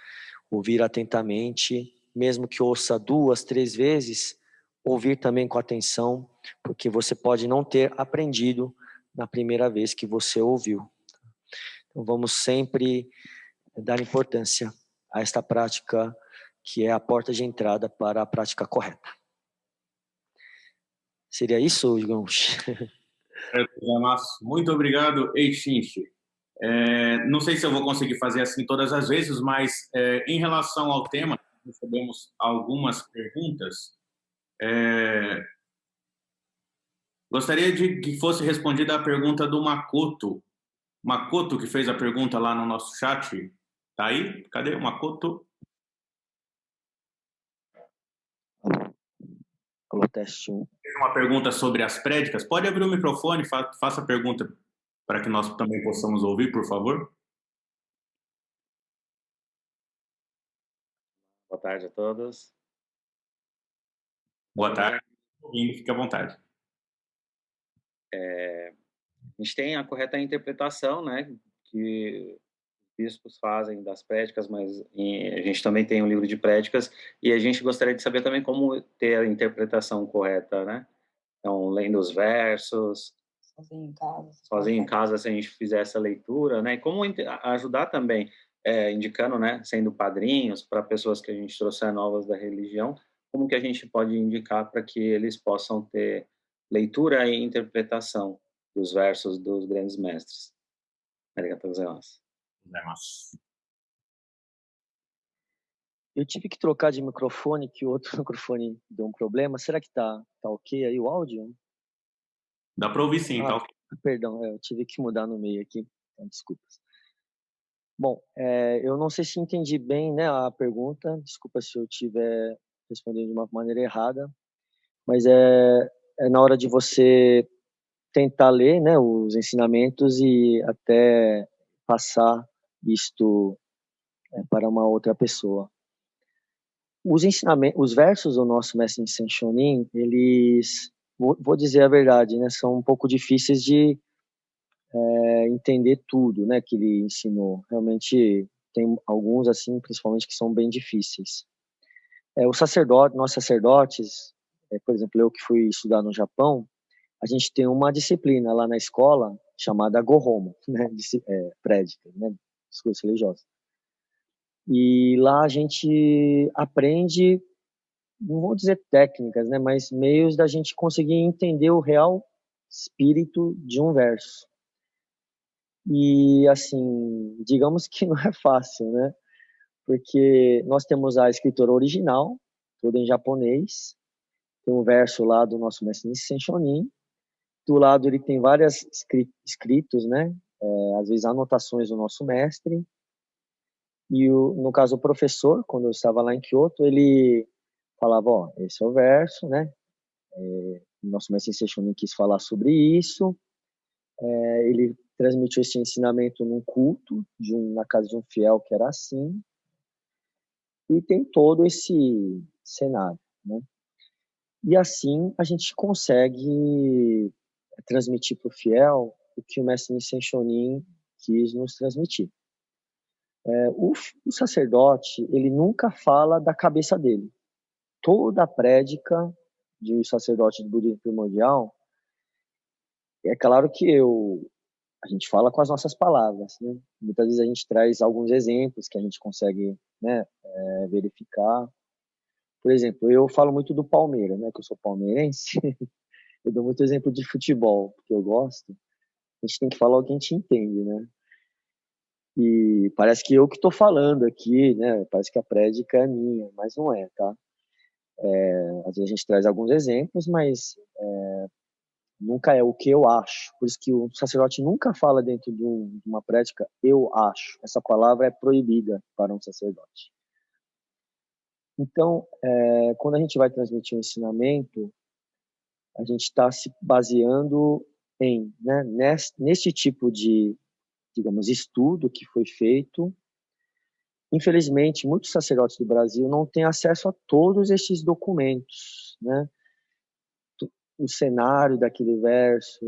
ouvir atentamente, mesmo que ouça 2, 3 vezes, ouvir também com atenção, porque você pode não ter aprendido na primeira vez que você ouviu. Então, vamos sempre dar importância a esta prática, que é a porta de entrada para a prática correta. Seria isso, Igons? Muito obrigado, Eixinche. Não sei se eu vou conseguir fazer assim todas as vezes, mas em relação ao tema, recebemos algumas perguntas. Gostaria de que fosse respondida a pergunta do Makoto. Makoto, que fez a pergunta lá no nosso chat. Tá aí? Cadê o Makoto? Alô, teste 1. Fez uma pergunta sobre as prédicas. Pode abrir o microfone, faça a pergunta para que nós também possamos ouvir, por favor. Boa tarde a todos. Boa tarde. Fique à vontade. A gente tem a correta interpretação, né, que os bispos fazem das prédicas, mas a gente também tem um livro de prédicas e a gente gostaria de saber também como ter a interpretação correta, né? Então, lendo os versos, sozinho em casa, se a gente fizer essa leitura, né? E como ajudar também, indicando, né, sendo padrinhos para pessoas que a gente trouxer novas da religião, como que a gente pode indicar para que eles possam ter leitura e interpretação dos versos dos grandes mestres. Arigatou gozaimasu. Eu tive que trocar de microfone, que o outro microfone deu um problema. Será que tá ok aí o áudio? Dá para ouvir sim, tá ok. Perdão, eu tive que mudar no meio aqui, então desculpas. Bom, eu não sei se entendi bem, né, a pergunta, desculpa se eu estiver respondendo de uma maneira errada, mas é na hora de você tentar ler, né, os ensinamentos e até passar isto para uma outra pessoa. Os ensinamentos, os versos do nosso mestre Nissan Shonin, eles, vou dizer a verdade, né, são um pouco difíceis de entender tudo, né, que ele ensinou. Realmente tem alguns assim, principalmente que são bem difíceis. Nós sacerdotes, por exemplo, eu que fui estudar no Japão, a gente tem uma disciplina lá na escola chamada Gohomon, né, prédica, né, discurso religioso. E lá a gente aprende, não vou dizer técnicas, né, mas meios da gente conseguir entender o real espírito de um verso. E, assim, digamos que não é fácil, né? Porque nós temos a escritura original, toda em japonês, tem um verso lá do nosso mestre Nissen Shonin, do lado ele tem vários escritos, né? Às vezes anotações do nosso mestre, e no caso o professor, quando eu estava lá em Kyoto, ele falava, ó, esse é o verso, né? O nosso mestre Nissen Shonin quis falar sobre isso, ele transmitiu esse ensinamento num culto na casa de um fiel que era assim, e tem todo esse cenário, né? E assim a gente consegue transmitir para o fiel o que o mestre Nissen Shonin quis nos transmitir. O sacerdote, ele nunca fala da cabeça dele. Toda a prédica de um sacerdote do budismo primordial, é claro que eu a gente fala com as nossas palavras, né? Muitas vezes a gente traz alguns exemplos que a gente consegue, né, verificar. Por exemplo, eu falo muito do Palmeiras, né, que eu sou palmeirense. Eu dou muito exemplo de futebol, porque eu gosto. A gente tem que falar o que a gente entende, né? E parece que eu que estou falando aqui, né? Parece que a prédica é minha, mas não é, tá? Às vezes a gente traz alguns exemplos, mas nunca é o que eu acho. Por isso que o sacerdote nunca fala dentro de uma prédica, eu acho. Essa palavra é proibida para um sacerdote. Então, quando a gente vai transmitir um ensinamento, a gente está se baseando em, né, nesse tipo de, digamos, estudo que foi feito. Infelizmente, muitos sacerdotes do Brasil não têm acesso a todos esses documentos, né? O cenário daquele verso,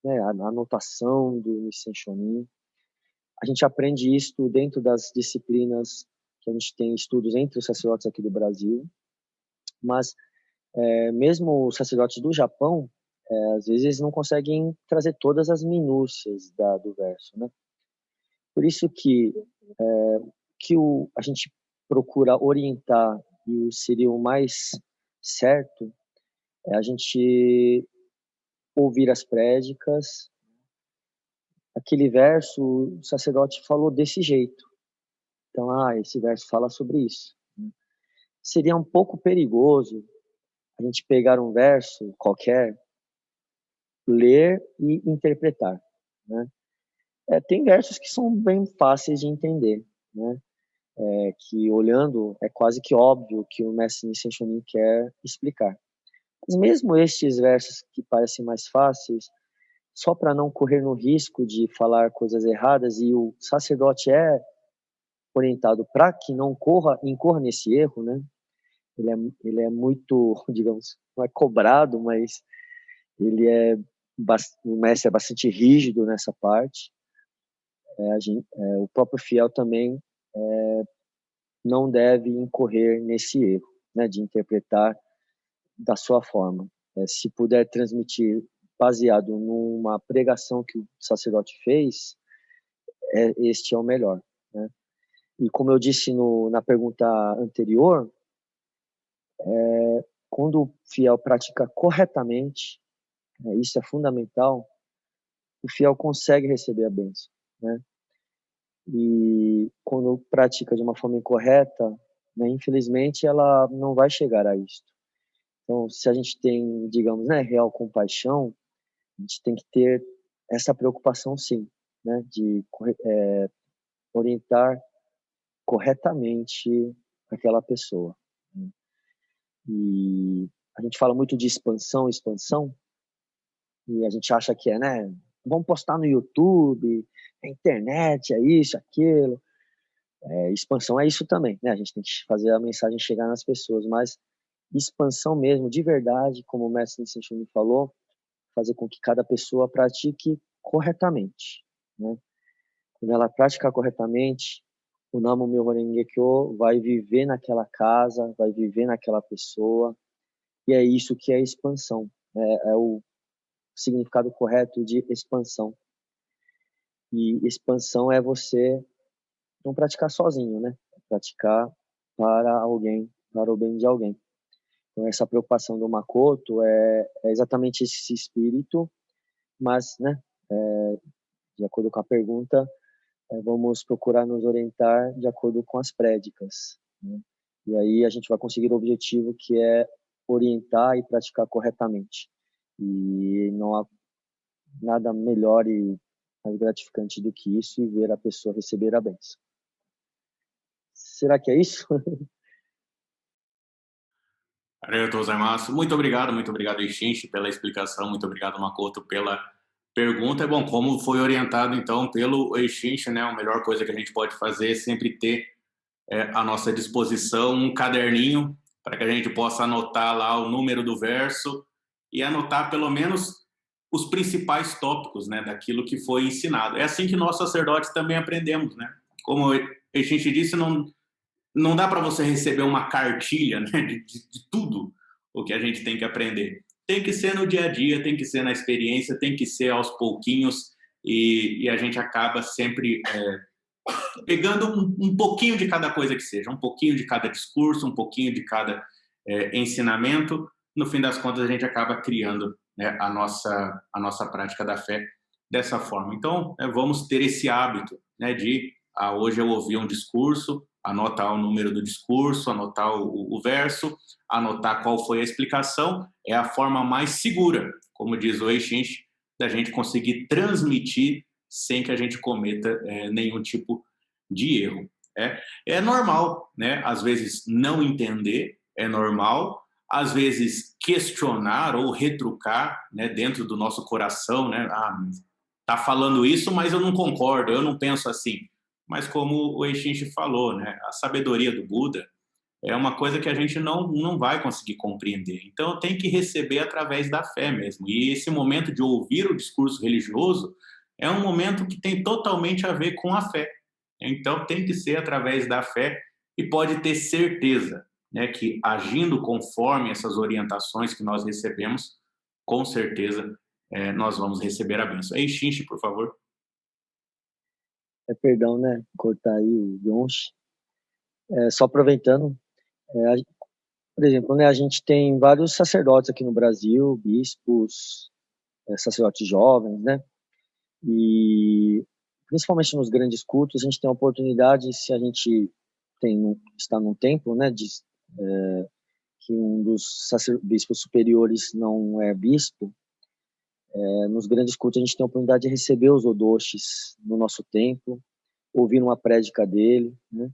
né, a anotação do Nissen Shonin. A gente aprende isso dentro das disciplinas que a gente tem estudos entre os sacerdotes aqui do Brasil, mas mesmo os sacerdotes do Japão, às vezes não conseguem trazer todas as minúcias do verso, né? Por isso que a gente procura orientar e seria o mais certo é a gente ouvir as prédicas. Aquele verso, o sacerdote falou desse jeito. Então, esse verso fala sobre isso. Seria um pouco perigoso a gente pegar um verso qualquer, ler e interpretar, né? Tem versos que são bem fáceis de entender, né? Que olhando é quase que óbvio que o mestre Nissen Shonin quer explicar. Mas mesmo estes versos que parecem mais fáceis, só para não correr no risco de falar coisas erradas, e o sacerdote é orientado para que não incorra nesse erro, né? Ele é muito, digamos, não é cobrado, mas o mestre é bastante rígido nessa parte. O próprio fiel também não deve incorrer nesse erro, né, de interpretar da sua forma. Se puder transmitir baseado numa pregação que o sacerdote fez, este é o melhor, né? E como eu disse na pergunta anterior, quando o fiel pratica corretamente, isso é fundamental, o fiel consegue receber a bênção, né? E quando pratica de uma forma incorreta, né, infelizmente ela não vai chegar a isso. Então, se a gente tem, digamos, né, real compaixão, a gente tem que ter essa preocupação, sim, né, de orientar corretamente aquela pessoa. E a gente fala muito de expansão, e a gente acha que né, vamos postar no YouTube, a internet, é isso, aquilo. Expansão é isso também, né? A gente tem que fazer a mensagem chegar nas pessoas, mas expansão mesmo, de verdade, como o mestre Nissen Shonin falou, fazer com que cada pessoa pratique corretamente, né? Quando ela praticar corretamente, o Namo Myoho Renge Kyo vai viver naquela casa, vai viver naquela pessoa, e é isso que é expansão, é o significado correto de expansão. E expansão é você não praticar sozinho, né? Praticar para alguém, para o bem de alguém. Então, essa preocupação do Makoto é exatamente esse espírito, mas, né, de acordo com a pergunta, vamos procurar nos orientar de acordo com as prédicas, né? E aí a gente vai conseguir o objetivo que é orientar e praticar corretamente. E não há nada melhor e mais gratificante do que isso e ver a pessoa receber a bênção. Será que é isso? Muito obrigado, Ishinchi, pela explicação, muito obrigado, Makoto, pela pergunta. Bom, como foi orientado, então, pelo Ishinchi, né, a melhor coisa que a gente pode fazer é sempre ter à nossa disposição um caderninho para que a gente possa anotar lá o número do verso e anotar pelo menos os principais tópicos, né, daquilo que foi ensinado. É assim que nós sacerdotes também aprendemos, né? Como a gente disse, não dá para você receber uma cartilha, né, de tudo o que a gente tem que aprender. tem que ser no dia a dia, tem que ser na experiência, tem que ser aos pouquinhos, e a gente acaba sempre pegando um pouquinho de cada coisa que seja, um pouquinho de cada discurso, um pouquinho de cada ensinamento. No fim das contas, a gente acaba criando, né, a nossa prática da fé dessa forma. Então, vamos ter esse hábito, né, de hoje eu ouvi um discurso, anotar o número do discurso, anotar o verso, anotar qual foi a explicação. É a forma mais segura, como diz o Eixinche, da gente conseguir transmitir sem que a gente cometa nenhum tipo de erro. É normal, né? Às vezes não entender, é normal. Às vezes questionar ou retrucar, né, dentro do nosso coração, né? Tá falando isso, mas eu não concordo, eu não penso assim. Mas como o Eixinche falou, né, a sabedoria do Buda é uma coisa que a gente não vai conseguir compreender. Então tem que receber através da fé mesmo. E esse momento de ouvir o discurso religioso é um momento que tem totalmente a ver com a fé. Então tem que ser através da fé, e pode ter certeza, né, que agindo conforme essas orientações que nós recebemos, com certeza nós vamos receber a bênção. Eixinche, por favor. Perdão, né? Cortar aí o Yonche. Só aproveitando, por exemplo, né, a gente tem vários sacerdotes aqui no Brasil, bispos, sacerdotes jovens, né? E principalmente nos grandes cultos, a gente tem a oportunidade, se a gente está num templo, né, que um dos bispos superiores não é bispo, nos grandes cultos a gente tem a oportunidade de receber os odoshis no nosso templo, ouvir uma prédica dele, né?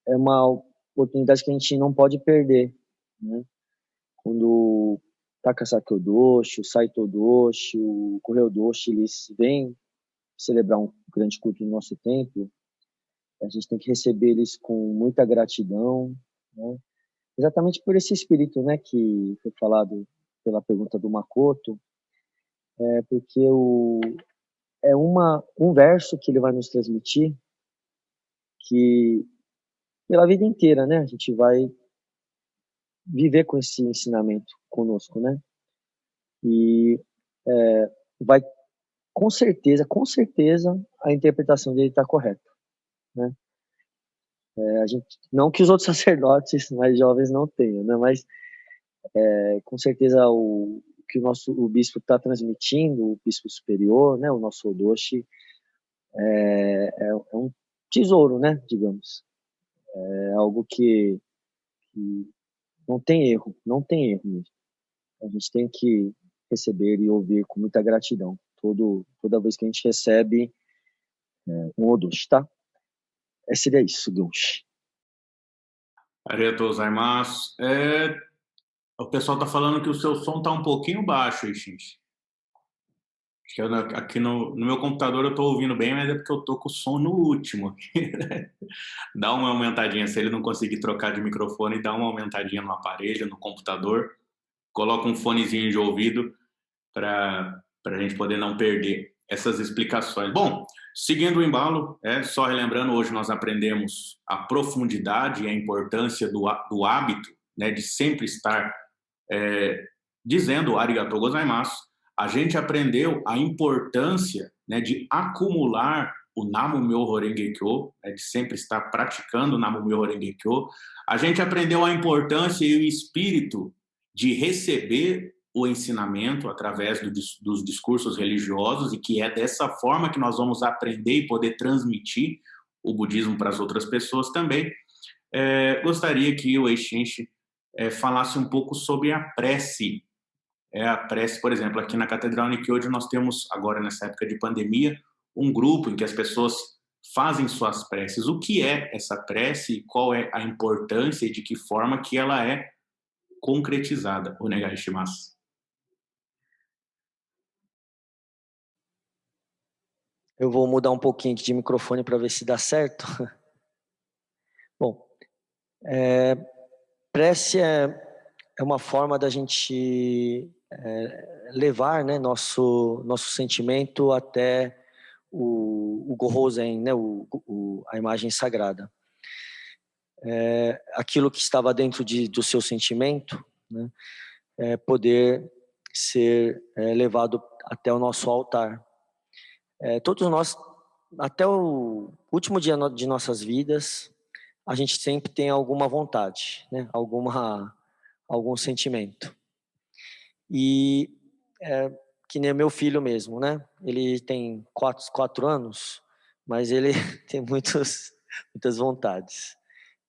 É uma oportunidade que a gente não pode perder, né? Quando Takasaki Odoshi, o Saito Odoshi, o Korei Odoshi, eles vêm celebrar um grande culto no nosso templo, a gente tem que receber eles com muita gratidão, né? Exatamente por esse espírito, né, que foi falado pela pergunta do Makoto, porque um verso que ele vai nos transmitir que pela vida inteira, né, a gente vai viver com esse ensinamento conosco, né? E vai com certeza, a interpretação dele está correta, né? A gente, não que os outros sacerdotes mais jovens não tenham, né? Mas com certeza o que o bispo está transmitindo, o bispo superior, né? O nosso Odoshi é um tesouro, né? Digamos, é algo que não tem erro, não tem erro mesmo. A gente tem que receber e ouvir com muita gratidão toda vez que a gente recebe um Odoshi, tá? Seria isso, Gunsh. Arigatou gozaimasu. O pessoal está falando que o seu som está um pouquinho baixo, Eixinche. Aqui no meu computador eu estou ouvindo bem, mas é porque eu estou com o som no último. Dá uma aumentadinha, se ele não conseguir trocar de microfone, dá uma aumentadinha no aparelho, no computador. Coloca um fonezinho de ouvido para a gente poder não perder essas explicações. Bom, seguindo o embalo, só relembrando, hoje nós aprendemos a profundidade e a importância do hábito, né, de sempre estar dizendo arigatou gozaimasu. A gente aprendeu a importância, né, de acumular o Namu-myoho Renge-kyo, de sempre estar praticando o Namu-myoho Renge-kyo. A gente aprendeu a importância e o espírito de receber o ensinamento através dos discursos religiosos, e que é dessa forma que nós vamos aprender e poder transmitir o budismo para as outras pessoas também. Gostaria que o Eixinche falasse um pouco sobre a prece. A prece, por exemplo, aqui na Catedral Nikkyoji nós temos, agora nessa época de pandemia, um grupo em que as pessoas fazem suas preces. O que é essa prece, qual é a importância e de que forma que ela é concretizada? Onegai shimasu. Eu vou mudar um pouquinho de microfone para ver se dá certo. Bom, prece é uma forma da gente levar, né, nosso sentimento até o Gohozen, né, a imagem sagrada. Aquilo que estava dentro do seu sentimento, né? Poder ser levado até o nosso altar. Todos nós, até o último dia de nossas vidas, a gente sempre tem alguma vontade, né? Algum sentimento. E que nem meu filho mesmo, né? Ele tem 4 anos, mas ele tem muitas vontades.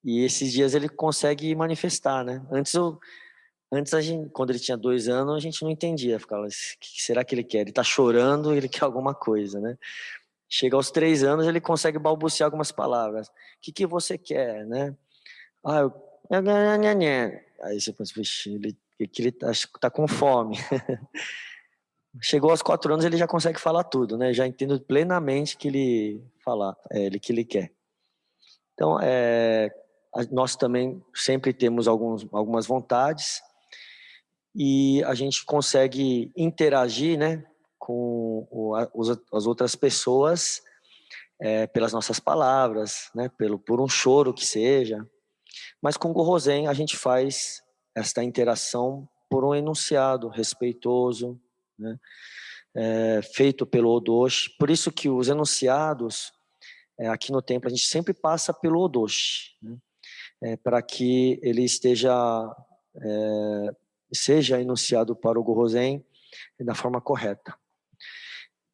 E esses dias ele consegue manifestar, né? Antes a gente, quando ele tinha 2 anos, a gente não entendia. Ficava, o que será que ele quer? Ele tá chorando, ele quer alguma coisa, né? Chega aos 3 anos, ele consegue balbuciar algumas palavras. O que você quer, né? Eu... Aí você pensa, vixe, ele tá com fome. Chegou aos 4 anos, ele já consegue falar tudo, né? Já entendo plenamente que ele que ele quer. Então, nós também sempre temos algumas vontades e a gente consegue interagir, né, com as outras pessoas pelas nossas palavras, né, por um choro que seja. Mas com o Gorrozen a gente faz esta interação por um enunciado respeitoso, né, feito pelo Odoshi. Por isso que os enunciados aqui no templo a gente sempre passa pelo Odoshi, né, para que ele seja enunciado para o Gorrozen da forma correta.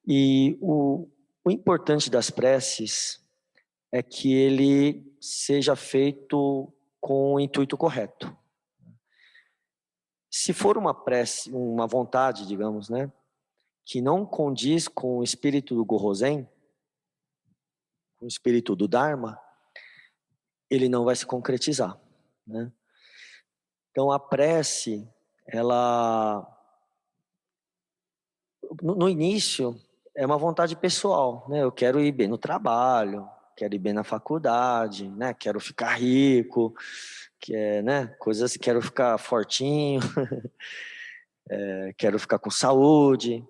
E o importante das preces é que ele seja feito com o intuito correto. Se for uma prece, uma vontade, digamos, né, que não condiz com o espírito do Gorrozen, com o espírito do Dharma, ele não vai se concretizar, né? Então a prece, ela no início é uma vontade pessoal, né? Eu quero ir bem no trabalho, quero ir bem na faculdade, né? Quero ficar rico, né? Quero ficar fortinho, quero ficar com saúde.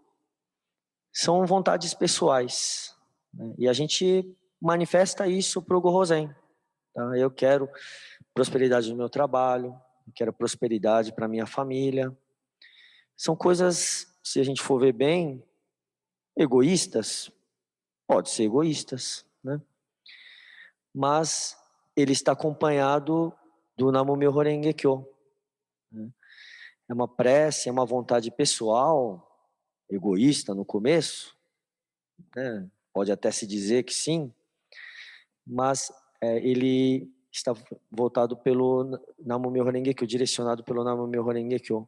São vontades pessoais, né? E a gente manifesta isso para o Gorrozen. Tá? Eu quero prosperidade no meu trabalho, eu quero prosperidade para minha família. São coisas, se a gente for ver bem, egoístas. Pode ser egoístas, né? Mas ele está acompanhado do Namumyo Renge Kyo, né? É uma prece, é uma vontade pessoal, egoísta no começo, né? Pode até se dizer que sim, mas ele está voltado pelo Namumyo Renge Kyo, direcionado pelo Namumyo Renge Kyo.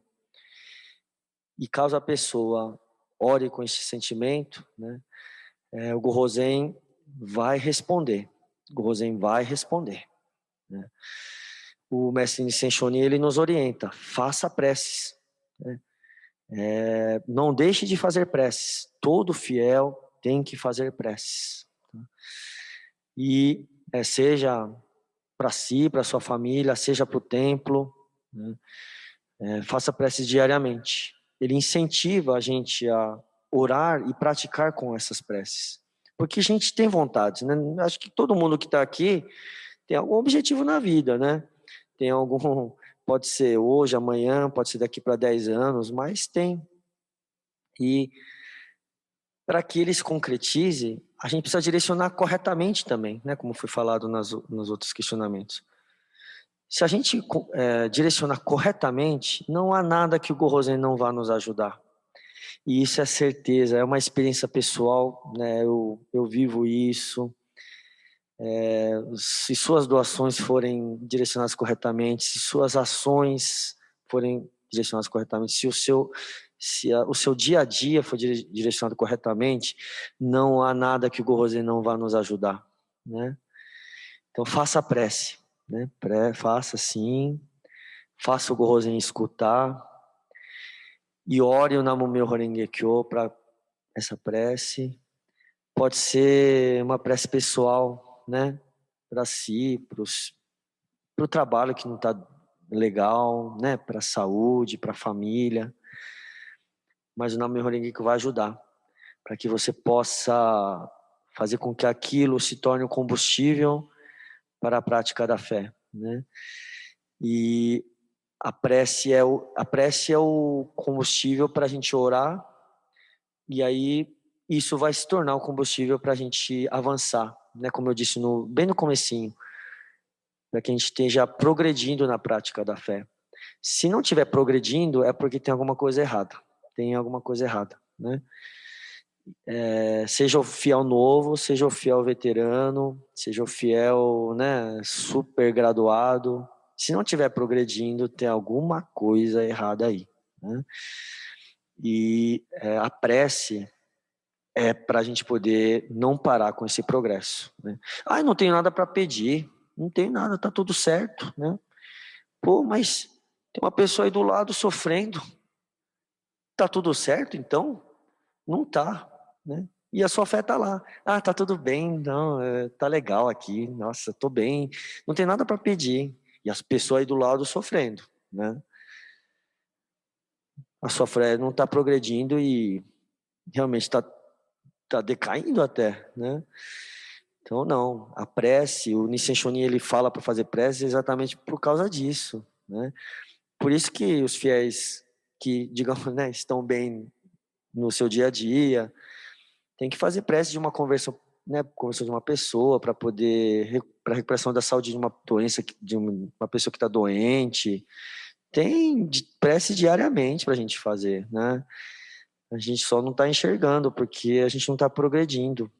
E caso a pessoa ore com esse sentimento, né, o Gorrozen vai responder. O Gorrozen vai responder, né? O mestre Nissen Shonin, ele nos orienta, faça preces, né? Não deixe de fazer preces. Todo fiel tem que fazer preces. Tá? E seja para si, para sua família, seja para o templo, né? Faça preces diariamente. Ele incentiva a gente a orar e praticar com essas preces. Porque a gente tem vontade, né? Acho que todo mundo que está aqui tem algum objetivo na vida, né? Tem algum, pode ser hoje, amanhã, pode ser daqui para 10 anos, mas tem. E para que ele se concretize, a gente precisa direcionar corretamente também, né? Como foi falado nos outros questionamentos. Se a gente direcionar corretamente, não há nada que o Gorrozen não vá nos ajudar. E isso é certeza, é uma experiência pessoal, né? Eu vivo isso. Se suas doações forem direcionadas corretamente, se suas ações forem direcionadas corretamente, se o seu dia a dia for direcionado corretamente, não há nada que o Gorrozen não vá nos ajudar, né? Então faça a prece, né? Faça sim, faça o Gorrozen escutar e ore o Namumyo Renge Kyo para essa prece. Pode ser uma prece pessoal, né? Para si, para o trabalho que não está legal, né? Para a saúde, para a família. Mas o Namumyo Renge Kyo vai ajudar para que você possa fazer com que aquilo se torne um combustível para a prática da fé, né? E A prece é o combustível para a gente orar, e aí isso vai se tornar o combustível para a gente avançar, né? Como eu disse bem no comecinho, para que a gente esteja progredindo na prática da fé. Se não estiver progredindo, é porque tem alguma coisa errada. Tem alguma coisa errada, né? Seja o fiel novo, seja o fiel veterano, seja o fiel, né, super graduado. Se não estiver progredindo, tem alguma coisa errada aí, né? E a prece é para a gente poder não parar com esse progresso, né? Ah, não tenho nada para pedir, não tem nada, tá tudo certo, né? Pô, mas tem uma pessoa aí do lado sofrendo, tá tudo certo então? Não tá, né? E a sua fé tá lá. Ah, tá tudo bem, não, tá legal aqui, nossa, tô bem, não tem nada para pedir. E as pessoas aí do lado sofrendo, né? A sua fé não tá progredindo e realmente tá decaindo até, né? Então, não, a prece, o Nissen Shonin, ele fala para fazer prece exatamente por causa disso, né? Por isso que os fiéis que, digamos, né, estão bem no seu dia a dia, tem que fazer prece de uma conversão, né, conversão de uma pessoa para poder, para recuperação da saúde de uma doença, de uma pessoa que está doente. Tem prece diariamente para a gente fazer, né? A gente só não está enxergando porque a gente não está progredindo.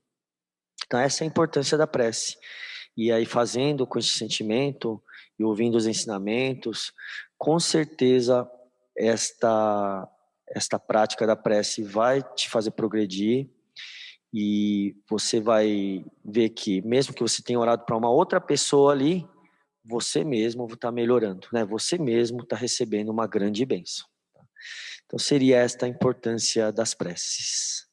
Então, essa é a importância da prece. E aí, fazendo com esse sentimento e ouvindo os ensinamentos, com certeza esta prática da prece vai te fazer progredir e você vai ver que, mesmo que você tenha orado para uma outra pessoa ali, você mesmo está melhorando, né? Você mesmo está recebendo uma grande bênção. Então, seria esta a importância das preces.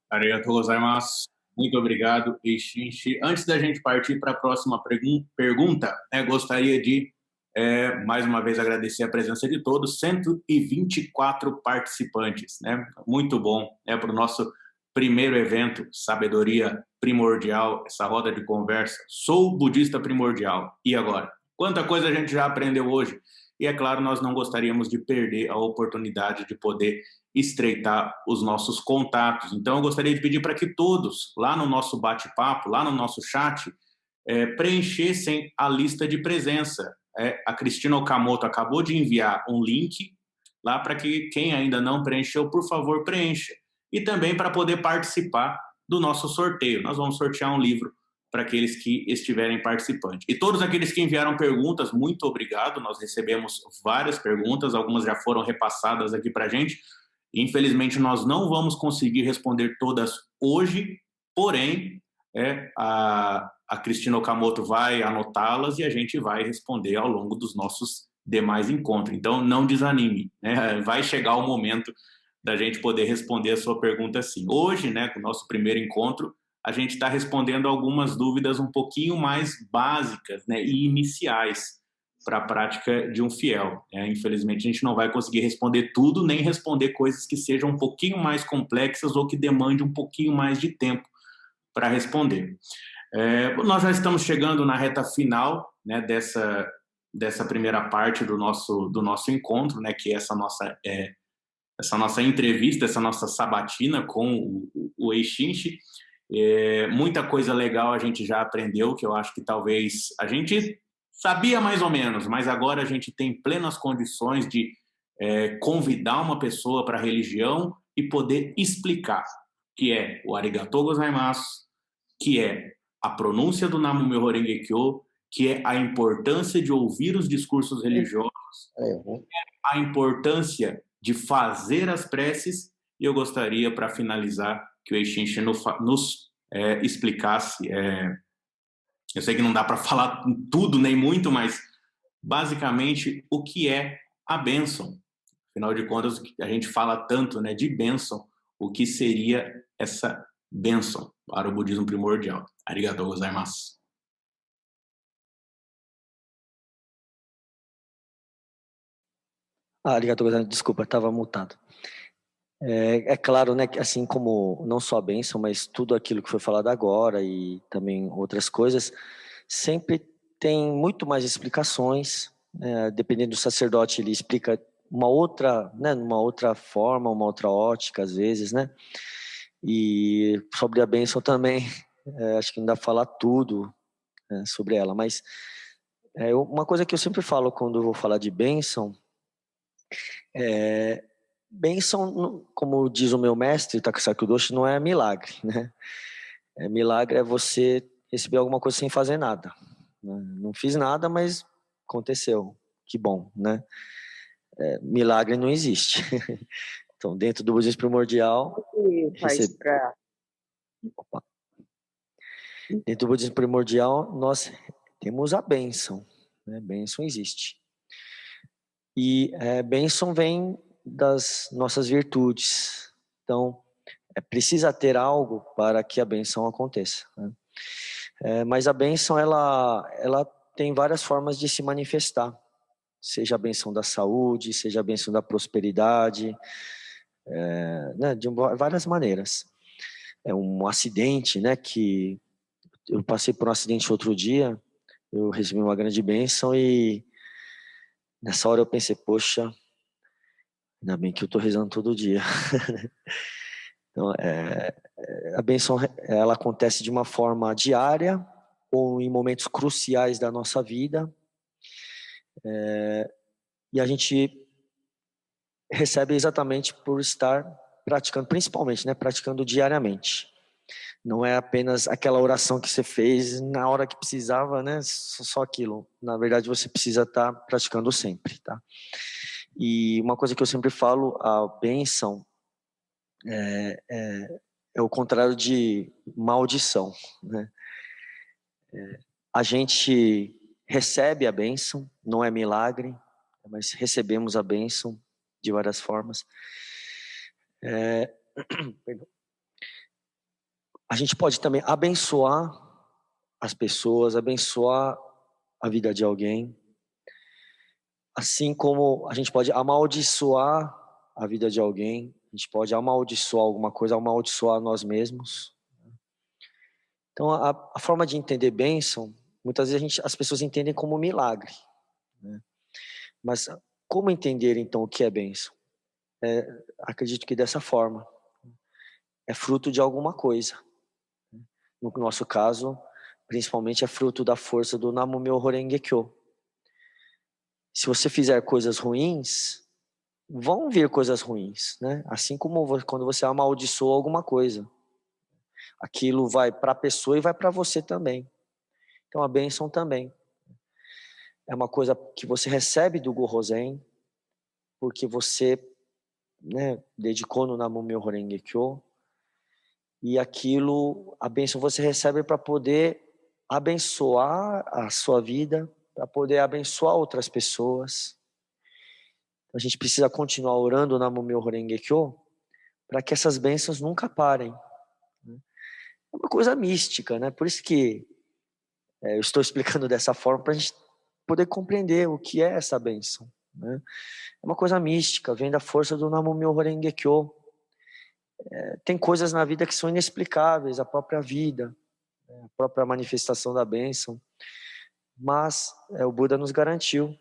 Arigatou gozaimasu. Muito obrigado, Ishinshi. Antes da gente partir para a próxima pergunta, gostaria de, mais uma vez, agradecer a presença de todos, 124 participantes, né? Muito bom, para o nosso primeiro evento, Sabedoria Primordial, essa roda de conversa. Sou budista primordial. E agora? Quanta coisa a gente já aprendeu hoje? E, é claro, nós não gostaríamos de perder a oportunidade de poder estreitar os nossos contatos. Então, eu gostaria de pedir para que todos, lá no nosso bate-papo, lá no nosso chat, preenchessem a lista de presença. A Cristina Okamoto acabou de enviar um link lá para que quem ainda não preencheu, por favor, preencha. E também para poder participar do nosso sorteio. Nós vamos sortear um livro para aqueles que estiverem participantes. E todos aqueles que enviaram perguntas, muito obrigado. Nós recebemos várias perguntas, algumas já foram repassadas aqui para a gente. Infelizmente, nós não vamos conseguir responder todas hoje, porém, a Cristina Okamoto vai anotá-las e a gente vai responder ao longo dos nossos demais encontros. Então, não desanime, né? Vai chegar o momento da gente poder responder a sua pergunta sim. Hoje, né, com o nosso primeiro encontro, a gente está respondendo algumas dúvidas um pouquinho mais básicas, né, e iniciais para a prática de um fiel. Infelizmente, a gente não vai conseguir responder tudo, nem responder coisas que sejam um pouquinho mais complexas ou que demandem um pouquinho mais de tempo para responder. Nós já estamos chegando na reta final, né, dessa primeira parte do nosso encontro, né, que é essa nossa entrevista, essa nossa sabatina com o Ishinshi. Muita coisa legal a gente já aprendeu, que eu acho que talvez a gente sabia mais ou menos, mas agora a gente tem plenas condições de convidar uma pessoa para a religião e poder explicar, que é o Arigatou gozaimasu, que é a pronúncia do Namu Myoho Renge Kyo, que é a importância de ouvir os discursos religiosos, a importância de fazer as preces, e eu gostaria, para finalizar, que o Ishinshi nos explicasse. Eu sei que não dá para falar tudo nem muito, mas basicamente o que é a bênção. Afinal de contas, a gente fala tanto, né, de bênção, o que seria essa bênção para o budismo primordial. Arigatou gozaimasu. Arigatou gozaimasu, desculpa, estava mutado. É claro, né, que assim como não só a bênção, mas tudo aquilo que foi falado agora e também outras coisas, sempre tem muito mais explicações, dependendo do sacerdote, ele explica uma outra, né, uma outra forma, uma outra ótica, às vezes, né? E sobre a bênção também, acho que não dá para falar tudo sobre ela, mas uma coisa que eu sempre falo quando eu vou falar de bênção, bênção, como diz o meu mestre, Takasaku Doshi, não é milagre, né? Milagre é você receber alguma coisa sem fazer nada. Né? Não fiz nada, mas aconteceu. Que bom, né? Milagre não existe. Então, dentro do budismo primordial, dentro do budismo primordial, nós temos a bênção. Né? Bênção existe. E bênção vem das nossas virtudes. Então, precisa ter algo para que a bênção aconteça. Né? Mas a bênção, ela tem várias formas de se manifestar. Seja a bênção da saúde, seja a bênção da prosperidade, né, de várias maneiras. Um acidente, né, que eu passei por um acidente outro dia, eu recebi uma grande bênção e nessa hora eu pensei, poxa, ainda bem que eu estou rezando todo dia. Então, a bênção, ela acontece de uma forma diária ou em momentos cruciais da nossa vida, e a gente recebe exatamente por estar praticando, principalmente, né, praticando diariamente. Não é apenas aquela oração que você fez na hora que precisava, né, só aquilo. Na verdade, você precisa estar praticando sempre, tá? E uma coisa que eu sempre falo, a bênção é o contrário de maldição, né? A gente recebe a bênção, não é milagre, mas recebemos a bênção de várias formas. A gente pode também abençoar as pessoas, abençoar a vida de alguém, assim como a gente pode amaldiçoar a vida de alguém, a gente pode amaldiçoar alguma coisa, amaldiçoar nós mesmos. Então, a forma de entender bênção, muitas vezes as pessoas entendem como milagre, né? Mas como entender, então, o que é bênção? Acredito que dessa forma. É fruto de alguma coisa. No nosso caso, principalmente é fruto da força do Namu-myo Horenge Kyo. Se você fizer coisas ruins, vão vir coisas ruins, né? Assim como quando você amaldiçoa alguma coisa. Aquilo vai para a pessoa e vai para você também. Então a bênção também. É uma coisa que você recebe do Gohozen, porque você, né, dedicou no Namu-myo Horenge Kyo, e aquilo, a bênção você recebe para poder abençoar a sua vida, para poder abençoar outras pessoas. A gente precisa continuar orando na Namu-myo Horenge Kyo para que essas bênçãos nunca parem. É uma coisa mística, né? Por isso que eu estou explicando dessa forma, para a gente poder compreender o que é essa bênção, né? É uma coisa mística, vem da força do Namu-myo Horenge Kyo. Tem coisas na vida que são inexplicáveis, a própria vida, a própria manifestação da bênção, mas o Buda nos garantiu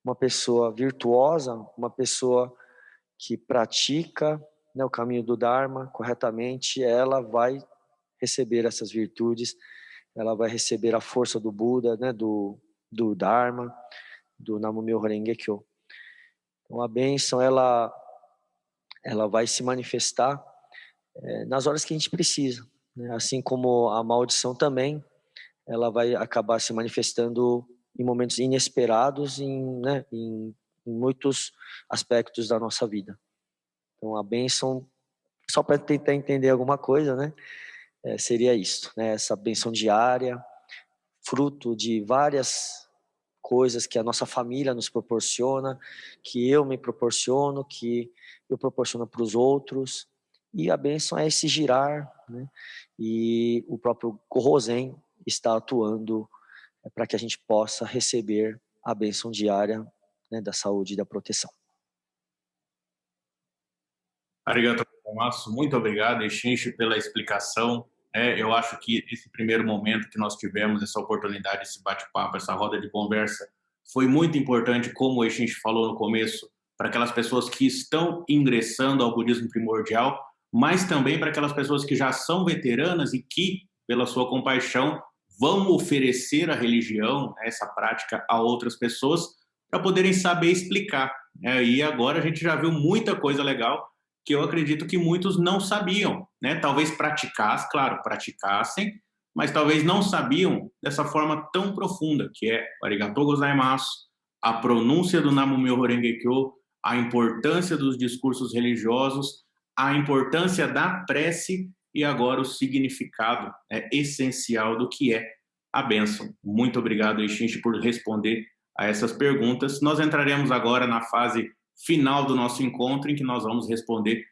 uma pessoa virtuosa, uma pessoa que pratica, né, o caminho do Dharma corretamente, ela vai receber essas virtudes, ela vai receber a força do Buda, né, do Dharma, do Namu-myo Horenge Kyo. Então a bênção, ela vai se manifestar nas horas que a gente precisa, né? Assim como a maldição também, ela vai acabar se manifestando em momentos inesperados, né, em muitos aspectos da nossa vida. Então a bênção, só para tentar entender alguma coisa, né, seria isso, né, essa bênção diária, fruto de várias coisas que a nossa família nos proporciona, que eu me proporciono, que eu proporciono para os outros. E a bênção é esse girar, né? E o próprio Gohozen está atuando para que a gente possa receber a bênção diária, né, da saúde e da proteção. Arigato gozaimasu, muito obrigado, Ixinchi, pela explicação. Eu acho que esse primeiro momento que nós tivemos, essa oportunidade, esse bate-papo, essa roda de conversa, foi muito importante, como a gente falou no começo, para aquelas pessoas que estão ingressando ao budismo primordial, mas também para aquelas pessoas que já são veteranas e que, pela sua compaixão, vão oferecer a religião, essa prática, a outras pessoas, para poderem saber explicar. E agora a gente já viu muita coisa legal que eu acredito que muitos não sabiam, né? Talvez praticassem, mas talvez não sabiam dessa forma tão profunda, que é o Arigatou gozaimasu, a pronúncia do Namu-myoho Renge-kyo, a importância dos discursos religiosos, a importância da prece e agora o significado essencial do que é a bênção. Muito obrigado, Ixinchi, por responder a essas perguntas. Nós entraremos agora na fase final do nosso encontro, em que nós vamos responder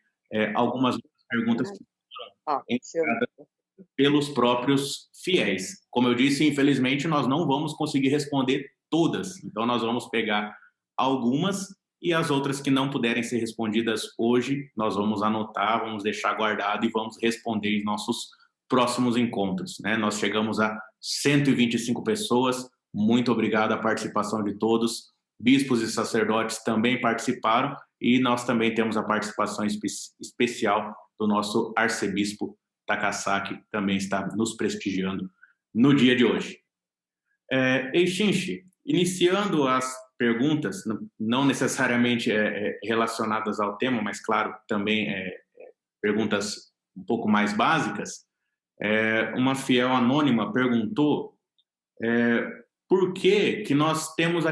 algumas perguntas que foram enviadas pelos próprios fiéis. Como eu disse, infelizmente, nós não vamos conseguir responder todas, então nós vamos pegar algumas e as outras que não puderem ser respondidas hoje, nós vamos anotar, vamos deixar guardado e vamos responder em nossos próximos encontros, né? Nós chegamos a 125 pessoas, muito obrigado à participação de todos, bispos e sacerdotes também participaram e nós também temos a participação especial do nosso arcebispo Takasaki, que também está nos prestigiando no dia de hoje. Ixinchi, iniciando as perguntas, não necessariamente relacionadas ao tema, mas claro, também perguntas um pouco mais básicas, uma fiel anônima perguntou por que nós temos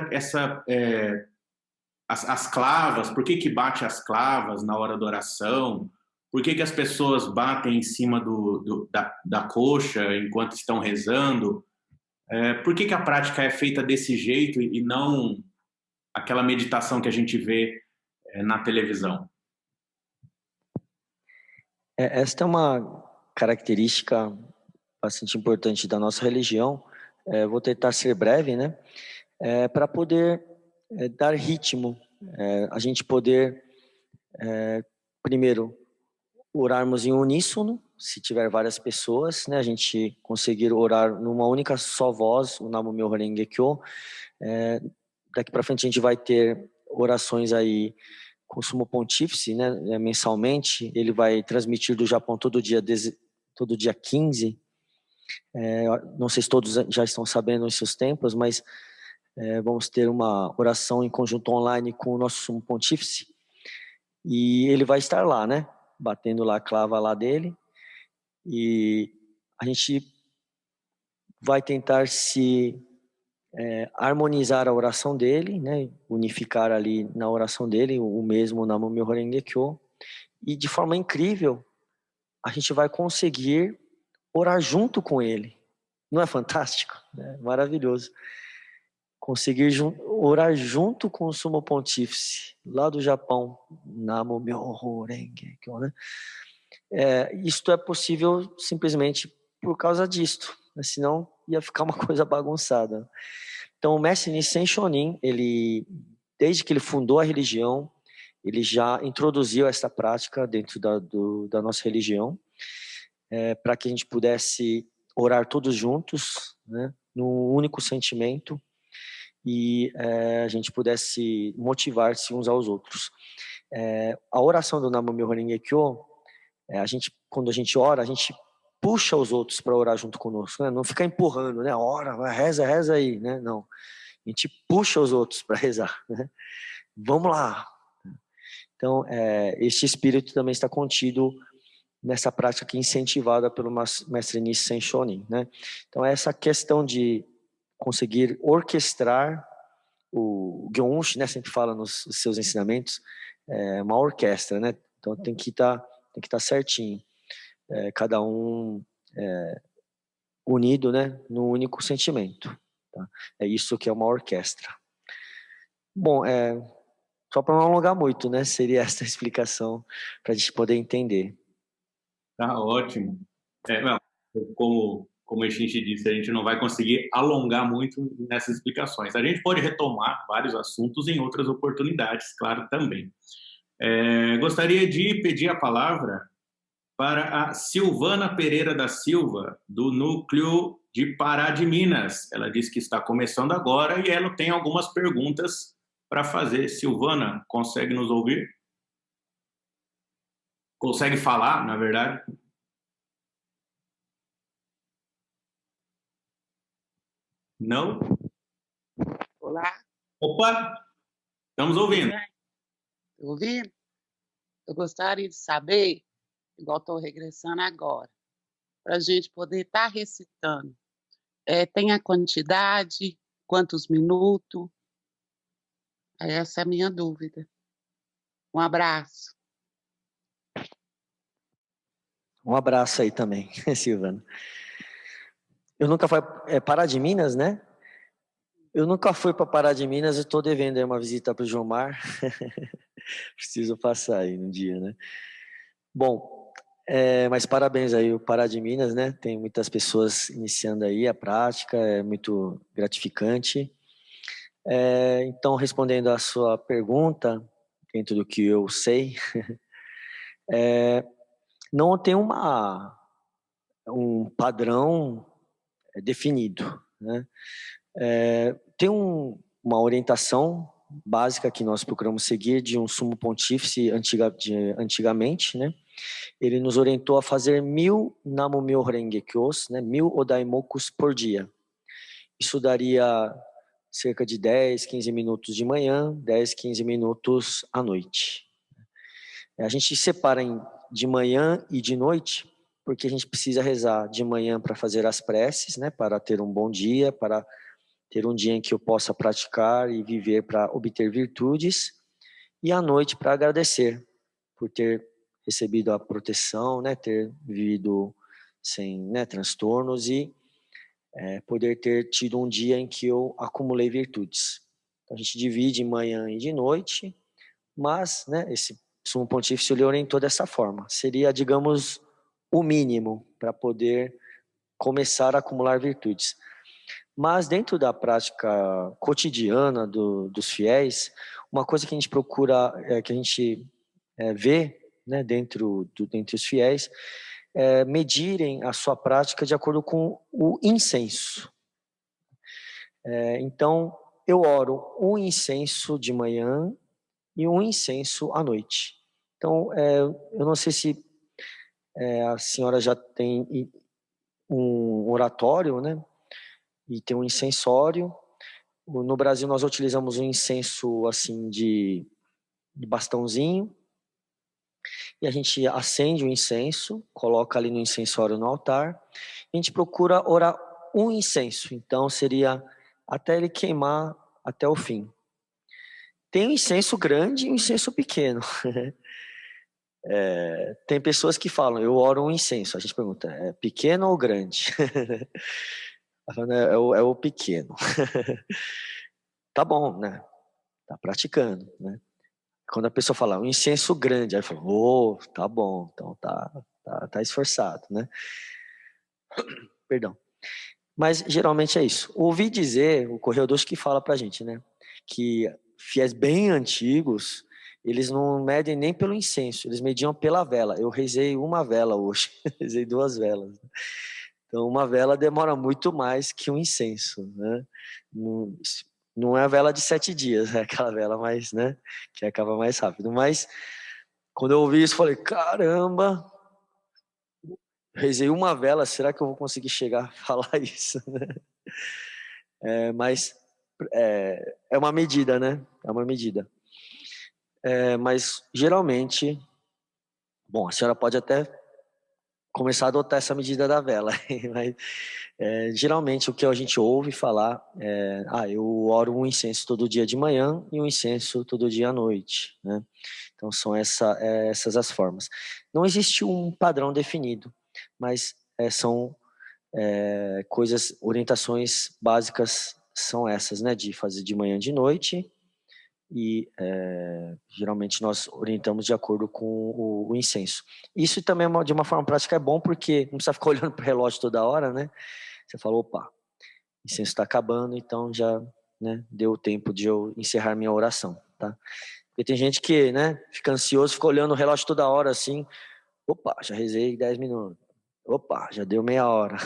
as clavas, por que bate as clavas na hora da oração, por que as pessoas batem em cima da coxa enquanto estão rezando, por que a prática é feita desse jeito e não aquela meditação que a gente vê na televisão? Esta é uma característica bastante importante da nossa religião. Vou tentar ser breve, né? Para poder dar ritmo, a gente poder, primeiro, orarmos em uníssono, se tiver várias pessoas, né? A gente conseguir orar numa única só voz, o Namu-myoho Renge-kyo. Daqui para frente a gente vai ter orações aí com o Sumo Pontífice, né? Mensalmente, ele vai transmitir do Japão todo dia 15. Não sei se todos já estão sabendo em seus templos, mas vamos ter uma oração em conjunto online com o nosso Sumo Pontífice e ele vai estar lá, né? Batendo lá a clava lá dele e a gente vai tentar se harmonizar a oração dele, né? Unificar ali na oração dele o mesmo Namu-myoho Renge-kyo e de forma incrível a gente vai conseguir orar junto com ele. Não é fantástico? Maravilhoso. Conseguir orar junto com o Sumo Pontífice, lá do Japão, Namu-myoho Renge-kyo, né? Isto é possível simplesmente por causa disto, né? Senão ia ficar uma coisa bagunçada. Então, o mestre Nissen Shonin, desde que ele fundou a religião, ele já introduziu essa prática dentro da nossa religião, para que a gente pudesse orar todos juntos, né, num único sentimento, e a gente pudesse motivar-se uns aos outros. A oração do Namu-myoho Renge-kyo, quando a gente ora, a gente puxa os outros para orar junto conosco, né? Não fica empurrando, né? Ora, reza aí, né? Não, a gente puxa os outros para rezar, né? Vamos lá. Então, este espírito também está contido nessa prática aqui incentivada pelo mestre Nissen Shonin, né? Então, essa questão de conseguir orquestrar o Gyonshi, né? Sempre fala nos seus ensinamentos, uma orquestra, né? Então, tem que estar certinho. Cada um unido, né, no único sentimento. Tá? É isso que é uma orquestra. Bom, só para não alongar muito, né, seria essa a explicação para a gente poder entender. Tá ótimo. Como a gente disse, a gente não vai conseguir alongar muito nessas explicações. A gente pode retomar vários assuntos em outras oportunidades, claro, também. Gostaria de pedir a palavra para a Silvana Pereira da Silva, do Núcleo de Pará de Minas. Ela disse que está começando agora e ela tem algumas perguntas para fazer. Silvana, consegue nos ouvir? Consegue falar, na verdade? Não? Olá, Opa, estamos ouvindo. ouvindo? Eu gostaria de saber, igual estou regressando agora, para a gente poder estar recitando. Tem a quantidade, quantos minutos? Essa é a minha dúvida. Um abraço. Um abraço aí também, Silvana. Eu nunca fui Pará de Minas, né? Eu nunca fui para Pará de Minas e estou devendo aí uma visita para o Gilmar. Preciso passar aí um dia, né? Bom, mas parabéns aí o Pará de Minas, né? Tem muitas pessoas iniciando aí a prática, é muito gratificante. Então, respondendo à sua pergunta, dentro do que eu sei, não tem um padrão definido, né? Tem uma orientação básica que nós procuramos seguir de um sumo pontífice antigamente, né? Ele nos orientou a fazer 1000 Namu-myo Renge-kyos, né? 1000 Odaimokus por dia. Isso daria cerca de 10, 15 minutos de manhã, 10, 15 minutos à noite. A gente separa de manhã e de noite, porque a gente precisa rezar de manhã para fazer as preces, né? Para ter um bom dia, para ter um dia em que eu possa praticar e viver para obter virtudes, e à noite para agradecer por ter recebido a proteção, né, ter vivido sem, né, transtornos e poder ter tido um dia em que eu acumulei virtudes. Então, a gente divide manhã e de noite, mas, né, esse sumo pontífice lhe orientou dessa forma. Seria, digamos, o mínimo para poder começar a acumular virtudes. Mas dentro da prática cotidiana dos fiéis, uma coisa que a gente procura, que a gente vê, né, dentre os fiéis, medirem a sua prática de acordo com o incenso. Então, eu oro um incenso de manhã e um incenso à noite. Então, eu não sei se a senhora já tem um oratório, né, e tem um incensório. No Brasil, nós utilizamos um incenso assim de bastãozinho, e a gente acende o incenso, coloca ali no incensório no altar, e a gente procura orar um incenso, então seria até ele queimar até o fim. Tem um incenso grande e um incenso pequeno. Tem pessoas que falam, eu oro um incenso, a gente pergunta, é pequeno ou grande? É o pequeno. Tá bom, né? Tá praticando, né? Quando a pessoa fala um incenso grande, aí fala, tá bom, então tá esforçado, né? Perdão. Mas geralmente é isso. Ouvi dizer, o Correio dos que fala pra gente, né? Que fiéis bem antigos, eles não medem nem pelo incenso, eles mediam pela vela. Eu rezei uma vela hoje, rezei 2 velas. Então, uma vela demora muito mais que um incenso, né? Não é a vela de 7 dias, é aquela vela mais, né? Que acaba mais rápido. Mas, quando eu ouvi isso, falei, caramba, rezei uma vela, será que eu vou conseguir chegar a falar isso, né? Mas é uma medida, né? É uma medida. Mas, geralmente, bom, a senhora pode até começar a adotar essa medida da vela, mas geralmente o que a gente ouve falar é, eu oro um incenso todo dia de manhã e um incenso todo dia à noite, né? Então são essas as formas. Não existe um padrão definido, mas são orientações básicas são essas, né? De fazer de manhã e de noite, e geralmente nós orientamos de acordo com o incenso. Isso também de uma forma prática é bom, porque não precisa ficar olhando para o relógio toda hora, né? Você fala, opa, o incenso está acabando, então já, né, deu tempo de eu encerrar minha oração, tá? Porque tem gente que, né, fica ansioso, fica olhando o relógio toda hora assim, Opa, já rezei 10 minutos. Opa, já deu meia hora.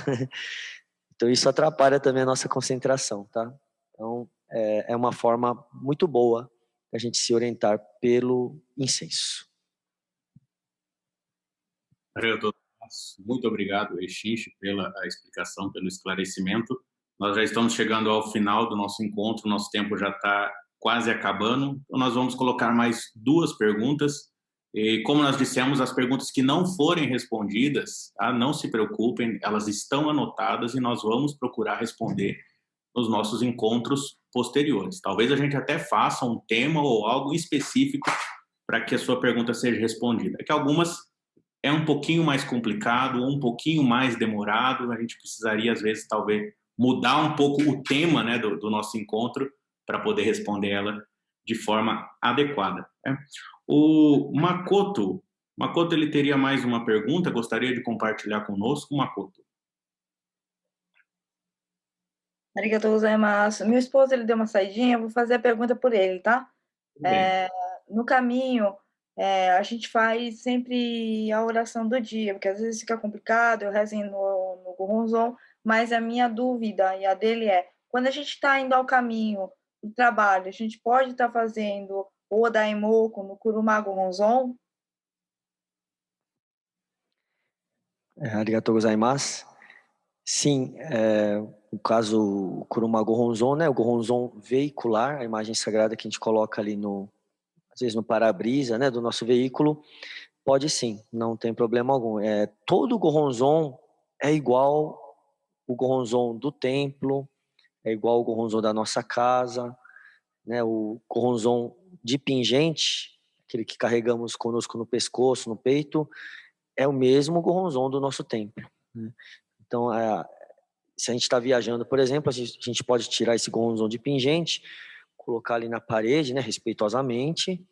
Então isso atrapalha também a nossa concentração, tá? Então é uma forma muito boa a gente se orientar pelo incenso. Muito obrigado, Exinche, pela explicação, pelo esclarecimento. Nós já estamos chegando ao final do nosso encontro, nosso tempo já está quase acabando. Então nós vamos colocar mais 2 perguntas. E como nós dissemos, as perguntas que não forem respondidas, tá? Não se preocupem, elas estão anotadas e nós vamos procurar responder nos nossos encontros posteriores. Talvez a gente até faça um tema ou algo específico para que a sua pergunta seja respondida. É que algumas é um pouquinho mais complicado, um pouquinho mais demorado, a gente precisaria, às vezes, talvez, mudar um pouco o tema, né, do nosso encontro para poder responder ela de forma adequada, né? O Makoto, ele teria mais uma pergunta, gostaria de compartilhar conosco, Makoto? Arigatou gozaimasu. Meu esposo, ele deu uma saidinha, eu vou fazer a pergunta por ele, tá? No caminho, a gente faz sempre a oração do dia, porque às vezes fica complicado, eu rezo no Goronzon, mas a minha dúvida e a dele é, quando a gente está indo ao caminho do trabalho, a gente pode estar fazendo o Daimoku no Kuruma Goronzon? Arigatou gozaimasu. Sim, o caso o Kuruma Goronzon, né? O Goronzon veicular, a imagem sagrada que a gente coloca ali às vezes no para-brisa, né, do nosso veículo, pode sim, não tem problema algum. Todo Goronzon é igual o Goronzon do templo, é igual o Goronzon da nossa casa, né? O Goronzon de pingente, aquele que carregamos conosco no pescoço, no peito, é o mesmo Goronzon do nosso templo, né? Então, se a gente está viajando, por exemplo, a gente pode tirar esse Goronzon de pingente, colocar ali na parede, né, respeitosamente,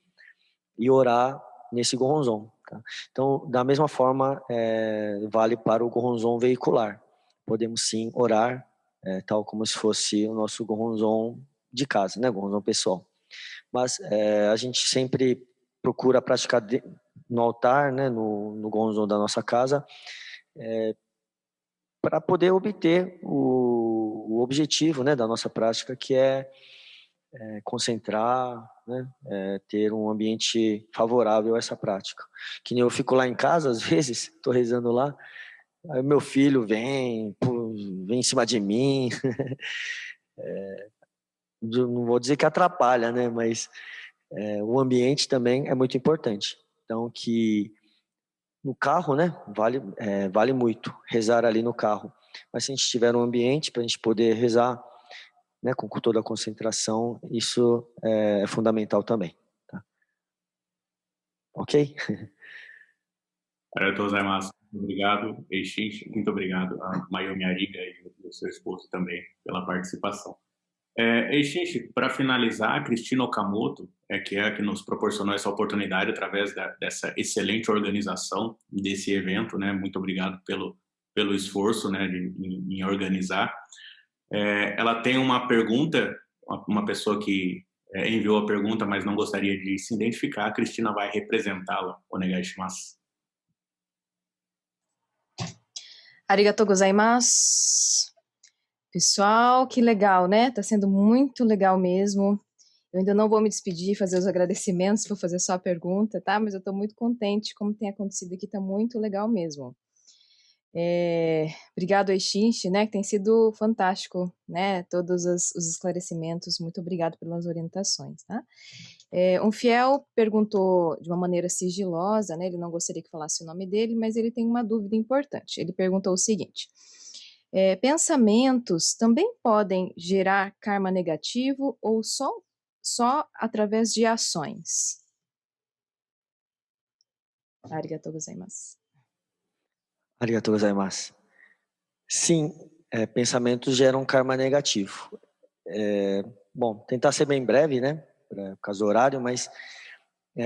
e orar nesse Goronzon, tá? Então, da mesma forma, vale para o Goronzon veicular. Podemos sim orar, tal como se fosse o nosso Goronzon de casa, né, Goronzon pessoal. Mas a gente sempre procura praticar no altar, né, no Goronzon da nossa casa, para poder obter o objetivo, né, da nossa prática, que é concentrar, né, ter um ambiente favorável a essa prática. Que nem eu fico lá em casa, às vezes, estou rezando lá, aí meu filho vem em cima de mim, não vou dizer que atrapalha, né, mas o ambiente também é muito importante. Então, que no carro, né, vale muito rezar ali no carro. Mas se a gente tiver um ambiente para a gente poder rezar, né, com toda a concentração, isso é fundamental também, tá? Ok? Arigatou gozaimasu. Obrigado, Exinche. Muito obrigado a Mayumi Ariga e o seu esposo também pela participação. Exinche, para finalizar, a Cristina Okamoto, que é a que nos proporcionou essa oportunidade através dessa excelente organização desse evento, né? Muito obrigado pelo esforço, né, em organizar. Ela tem uma pergunta, uma pessoa que enviou a pergunta, mas não gostaria de se identificar. A Cristina vai representá-la. Onegai shimasu. Arigatou gozaimasu. Pessoal, que legal, né? Tá sendo muito legal mesmo. Eu ainda não vou me despedir, fazer os agradecimentos, vou fazer só a pergunta, tá? Mas eu tô muito contente como tem acontecido aqui, tá muito legal mesmo. Obrigado, Exinche, né? Que tem sido fantástico, né? Todos os esclarecimentos, muito obrigado pelas orientações, tá? Um fiel perguntou de uma maneira sigilosa, né? Ele não gostaria que falasse o nome dele, mas ele tem uma dúvida importante. Ele perguntou o seguinte: pensamentos também podem gerar karma negativo ou só através de ações? Arigatou gozaimasu. Arigatou gozaimasu. Sim, pensamentos geram karma negativo. Bom, tentar ser bem breve, né, por causa do horário, mas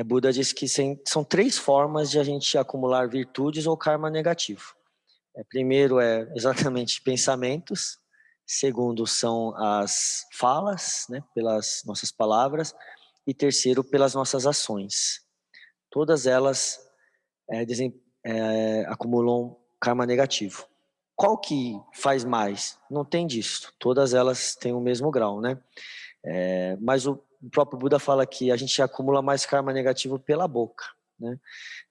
Buda diz que são 3 formas de a gente acumular virtudes ou karma negativo. Primeiro exatamente pensamentos, segundo são as falas, né, pelas nossas palavras, e terceiro pelas nossas ações. Todas elas acumulam karma negativo. Qual que faz mais? Não tem disso. Todas elas têm o mesmo grau, né? Mas o próprio Buda fala que a gente acumula mais karma negativo pela boca, né?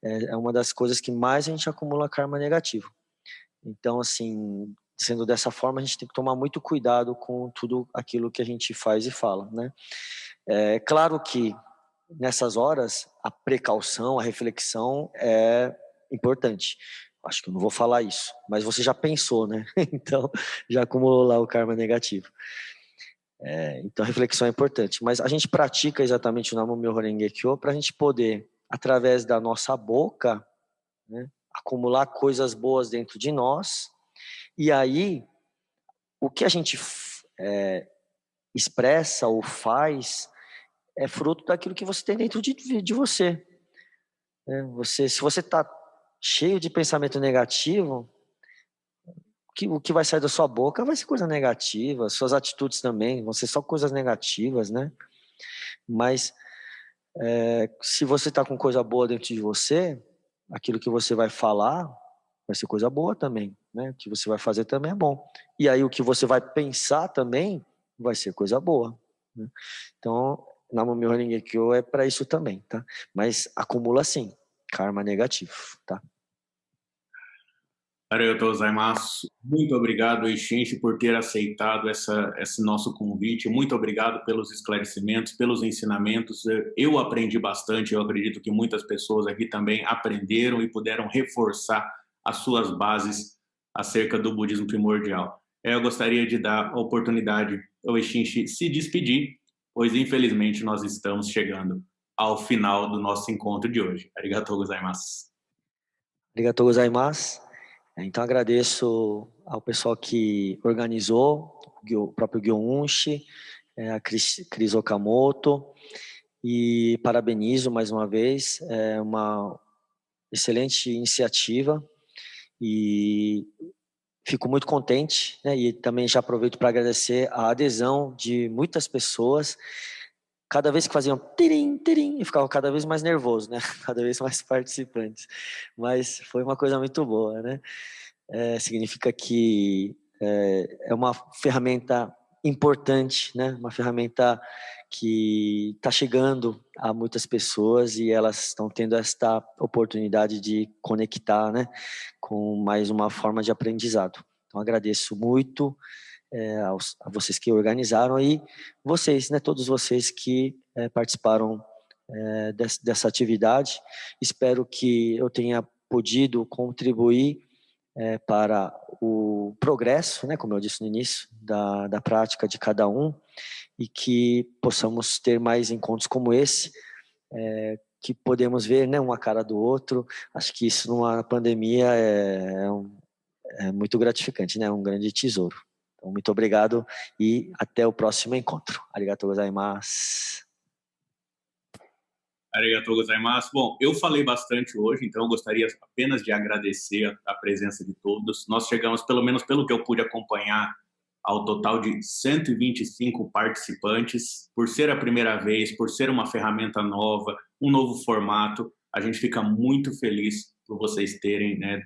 É uma das coisas que mais a gente acumula karma negativo. Então, assim, sendo dessa forma, a gente tem que tomar muito cuidado com tudo aquilo que a gente faz e fala, né? É claro que nessas horas a precaução, a reflexão é importante. Acho que eu não vou falar isso, mas você já pensou, né? Então, já acumulou lá o karma negativo. Então, a reflexão é importante. Mas a gente pratica exatamente o Namyo Renge Kyo para a gente poder, através da nossa boca, né, acumular coisas boas dentro de nós. E aí, o que a gente expressa ou faz é fruto daquilo que você tem dentro de você. Se você está cheio de pensamento negativo, o que vai sair da sua boca vai ser coisa negativa, suas atitudes também vão ser só coisas negativas, né? Mas se você está com coisa boa dentro de você, aquilo que você vai falar vai ser coisa boa também, né? O que você vai fazer também é bom. E aí o que você vai pensar também vai ser coisa boa, né? Então, Namyo Renge Kyo é para isso também, tá? Mas acumula sim, karma negativo, tá? Arigatou gozaimasu. Muito obrigado, Ixinchi, por ter aceitado esse nosso convite. Muito obrigado pelos esclarecimentos, pelos ensinamentos. Eu aprendi bastante, eu acredito que muitas pessoas aqui também aprenderam e puderam reforçar as suas bases acerca do budismo primordial. Eu gostaria de dar a oportunidade ao Ixinchi se despedir, pois infelizmente nós estamos chegando ao final do nosso encontro de hoje. Arigatou gozaimasu. Arigatou gozaimasu. Então agradeço ao pessoal que organizou, o próprio Gyo-Unshi, a Cris Okamoto, e parabenizo mais uma vez, é uma excelente iniciativa e fico muito contente, né? E também já aproveito para agradecer a adesão de muitas pessoas. Cada vez que faziam tirim, tirim, eu ficava cada vez mais nervoso, né? Cada vez mais participantes. Mas foi uma coisa muito boa, né? Significa que é uma ferramenta importante, né? Uma ferramenta que está chegando a muitas pessoas e elas estão tendo esta oportunidade de conectar, né? Com mais uma forma de aprendizado. Então agradeço muito a vocês que organizaram e vocês, né? Todos vocês que participaram dessa atividade. Espero que eu tenha podido contribuir para o progresso, né, como eu disse no início, da prática de cada um, e que possamos ter mais encontros como esse, que podemos ver, né, uma cara do outro. Acho que isso numa pandemia é muito gratificante, né, um grande tesouro. Então, muito obrigado e até o próximo encontro. Arigatou gozaimasu. Arigatou gozaimasu. Bom, eu falei bastante hoje, então eu gostaria apenas de agradecer a presença de todos. Nós chegamos, pelo menos pelo que eu pude acompanhar, ao total de 125 participantes. Por ser a primeira vez, por ser uma ferramenta nova, um novo formato, a gente fica muito feliz por vocês terem, né,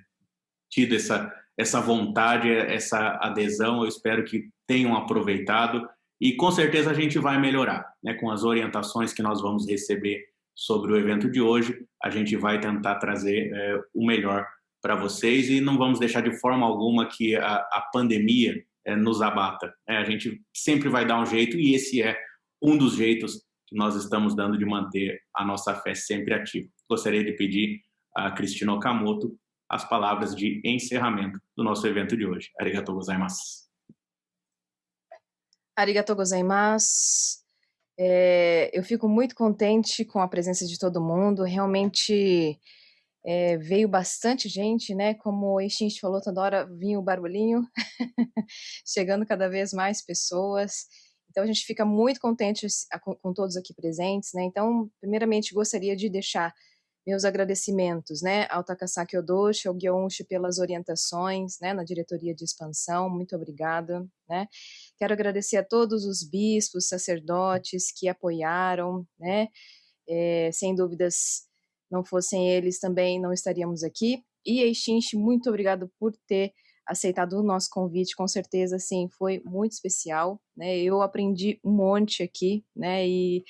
tido essa vontade, essa adesão. Eu espero que tenham aproveitado e com certeza a gente vai melhorar, né, com as orientações que nós vamos receber sobre o evento de hoje. A gente vai tentar trazer o melhor para vocês e não vamos deixar de forma alguma que a pandemia nos abata. A gente sempre vai dar um jeito e esse é um dos jeitos que nós estamos dando de manter a nossa fé sempre ativa. Gostaria de pedir a Cristina Okamoto as palavras de encerramento do nosso evento de hoje. Arigatou gozaimasu. Arigatou gozaimasu. Eu fico muito contente com a presença de todo mundo. Realmente veio bastante gente, né? Como o Ixinchi falou, toda hora vinha o barulhinho, chegando cada vez mais pessoas. Então a gente fica muito contente com todos aqui presentes, né? Então, primeiramente, gostaria de deixar meus agradecimentos, né, ao Takasaki Odoshi, ao Gyo-Unshi pelas orientações, né, na diretoria de expansão. Muito obrigada, né? Quero agradecer a todos os bispos, sacerdotes que apoiaram, né? Sem dúvidas, não fossem eles também não estaríamos aqui. E Eixinchi, muito obrigado por ter aceitado o nosso convite, com certeza, assim, foi muito especial, né? Eu aprendi um monte aqui, né? E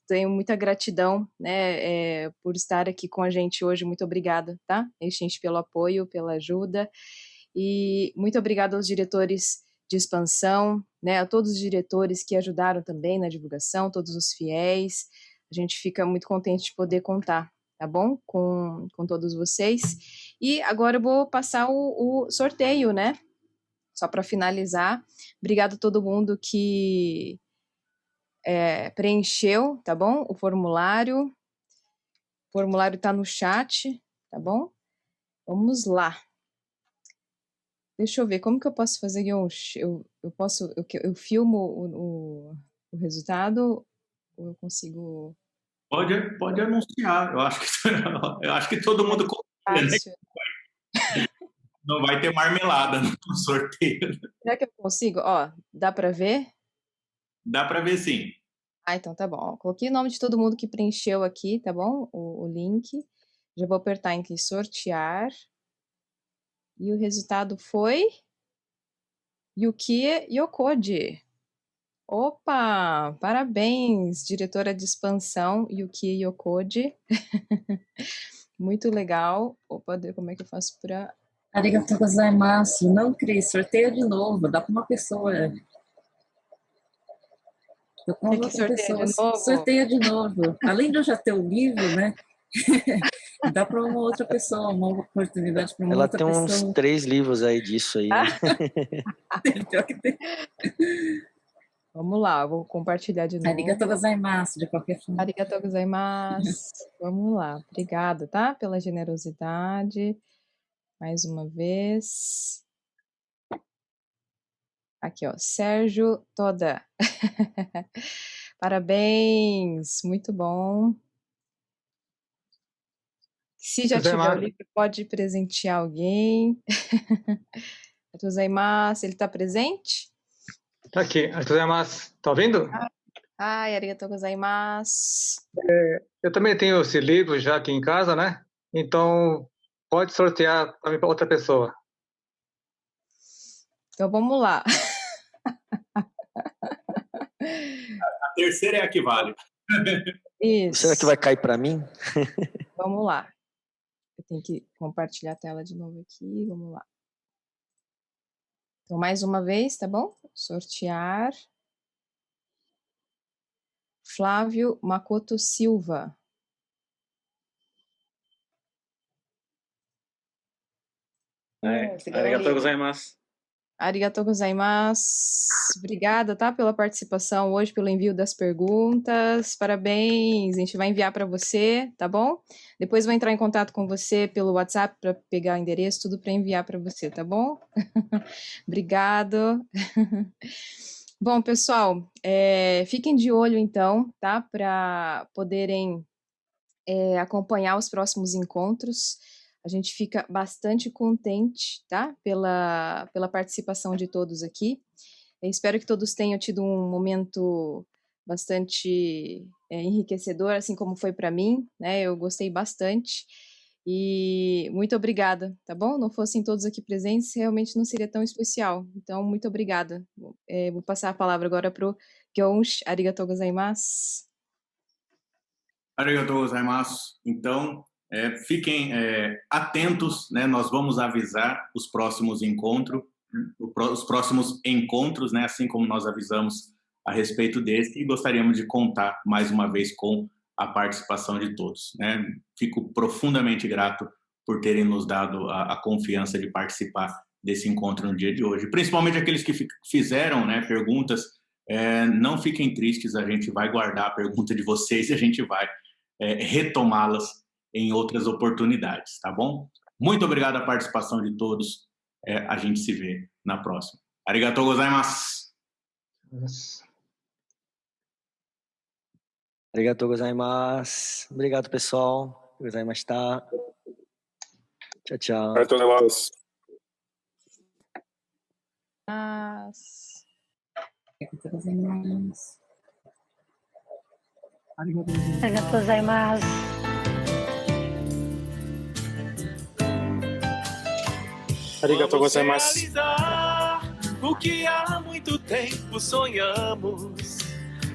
tenho muita gratidão, né, por estar aqui com a gente hoje. Muito obrigada, tá? Eixinchi, pelo apoio, pela ajuda. E muito obrigada aos diretores de expansão, né, a todos os diretores que ajudaram também na divulgação, todos os fiéis. A gente fica muito contente de poder contar, tá bom? Com todos vocês. E agora eu vou passar o sorteio, né? Só para finalizar. Obrigado a todo mundo que preencheu, tá bom? O formulário. O formulário tá no chat, tá bom? Vamos lá. Deixa eu ver, como que eu posso fazer? Eu filmo o resultado ou eu consigo... Pode anunciar. Eu acho que todo mundo confia, né? Não vai ter marmelada no sorteio. Será que eu consigo? Ó, dá para ver? Dá para ver, sim. Ah, então tá bom. Ó, coloquei o nome de todo mundo que preencheu aqui, tá bom? O link. Já vou apertar em aqui, sortear. E o resultado foi... Yukie Yokode. Opa! Parabéns, diretora de expansão, Yukie Yokode. Muito legal. Opa, como é que eu faço para... Arigatou gozaimasu. Não, Cris, sorteia de novo. Dá para uma pessoa. Dá para uma outra pessoa. Sorteia de novo. Além de eu já ter o livro, né? Dá para uma outra pessoa, uma oportunidade para uma outra pessoa. Ela tem uns 3 livros aí disso aí, né? Vamos lá, eu vou compartilhar de novo. Arigatou gozaimasu, de qualquer forma. Arigatou gozaimasu. Vamos lá. Obrigada, tá? Pela generosidade. Mais uma vez. Aqui, ó. Sérgio Toda. Parabéns. Muito bom. Se já tiver o livro, pode presentear alguém. Arigatou gozaimasu. Ele está presente? Tá aqui. Arigatou gozaimasu. Tá ouvindo? Ai, arigatou gozaimasu. Eu também tenho esse livro já aqui em casa, né? Então, pode sortear também para outra pessoa. Então, vamos lá. A terceira é a que vale. Isso. Será que vai cair para mim? Vamos lá. Eu tenho que compartilhar a tela de novo aqui. Vamos lá. Então, mais uma vez, tá bom? Sortear. Flávio Makoto Silva. Arigatou gozaimasu. Arigatou gozaimasu. Obrigada, tá, pela participação hoje, pelo envio das perguntas. Parabéns. A gente vai enviar para você, tá bom? Depois vou entrar em contato com você pelo WhatsApp para pegar o endereço, tudo para enviar para você, tá bom? Obrigado. Bom, pessoal, fiquem de olho, então, tá? Para poderem acompanhar os próximos encontros. A gente fica bastante contente, tá? Pela participação de todos aqui. Eu espero que todos tenham tido um momento bastante enriquecedor, assim como foi para mim, né? Eu gostei bastante. E muito obrigada, tá bom? Não fossem todos aqui presentes, realmente não seria tão especial. Então, muito obrigada. Vou passar a palavra agora para o Gyonsh. Arigatou gozaimasu. Arigatou gozaimasu. Então, fiquem atentos, né? Nós vamos avisar os próximos encontros, né? Assim como nós avisamos a respeito desse, e gostaríamos de contar mais uma vez com a participação de todos, né? Fico profundamente grato por terem nos dado a confiança de participar desse encontro no dia de hoje, principalmente aqueles que fizeram, né, perguntas. Não fiquem tristes, a gente vai guardar a pergunta de vocês e a gente vai retomá-las em outras oportunidades, tá bom? Muito obrigado à participação de todos. A gente se vê na próxima. Arigatou gozaimasu. Arigatou gozaimasu. Obrigado, pessoal. Gozaimashita. Tchau, tchau. Arigatou gozaimasu. Arigatou gozaimasu. Arigatou gozaimasu. Vamos realizar o que há muito tempo sonhamos.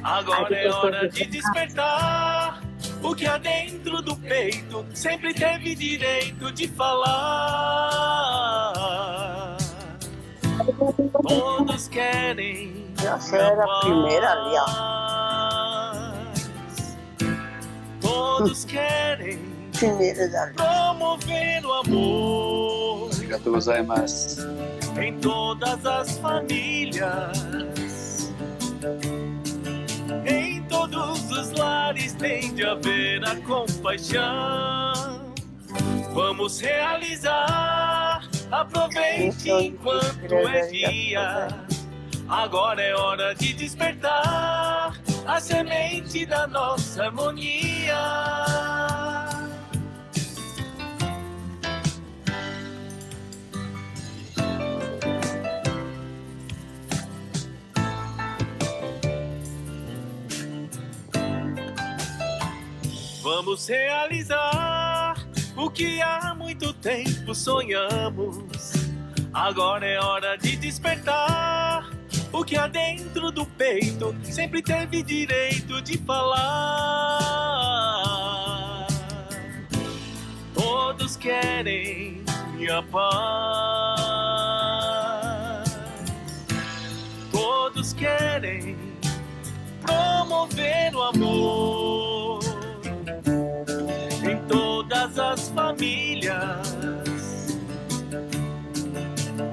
Agora é hora de despertar o que há dentro do peito sempre teve direito de falar. Todos querem. Essa era a primeira ali, ó. Todos querem promover o amor. Arigatou gozaimasu. Em todas as famílias, em todos os lares tem de haver a compaixão. Vamos realizar, aproveite enquanto é dia. Agora é hora de despertar a semente da nossa harmonia. Vamos realizar o que há muito tempo sonhamos. Agora é hora de despertar o que há dentro do peito sempre teve direito de falar. Todos querem a paz. Todos querem promover o amor. Em todas as famílias,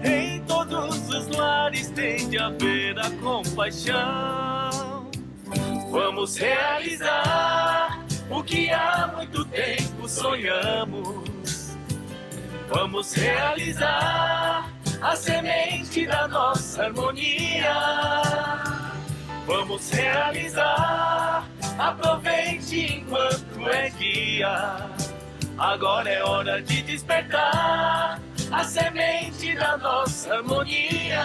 em todos os lares tem de haver a compaixão. Vamos realizar o que há muito tempo sonhamos. Vamos realizar a semente da nossa harmonia. Vamos realizar, aproveite enquanto é dia. Agora é hora de despertar a semente da nossa harmonia.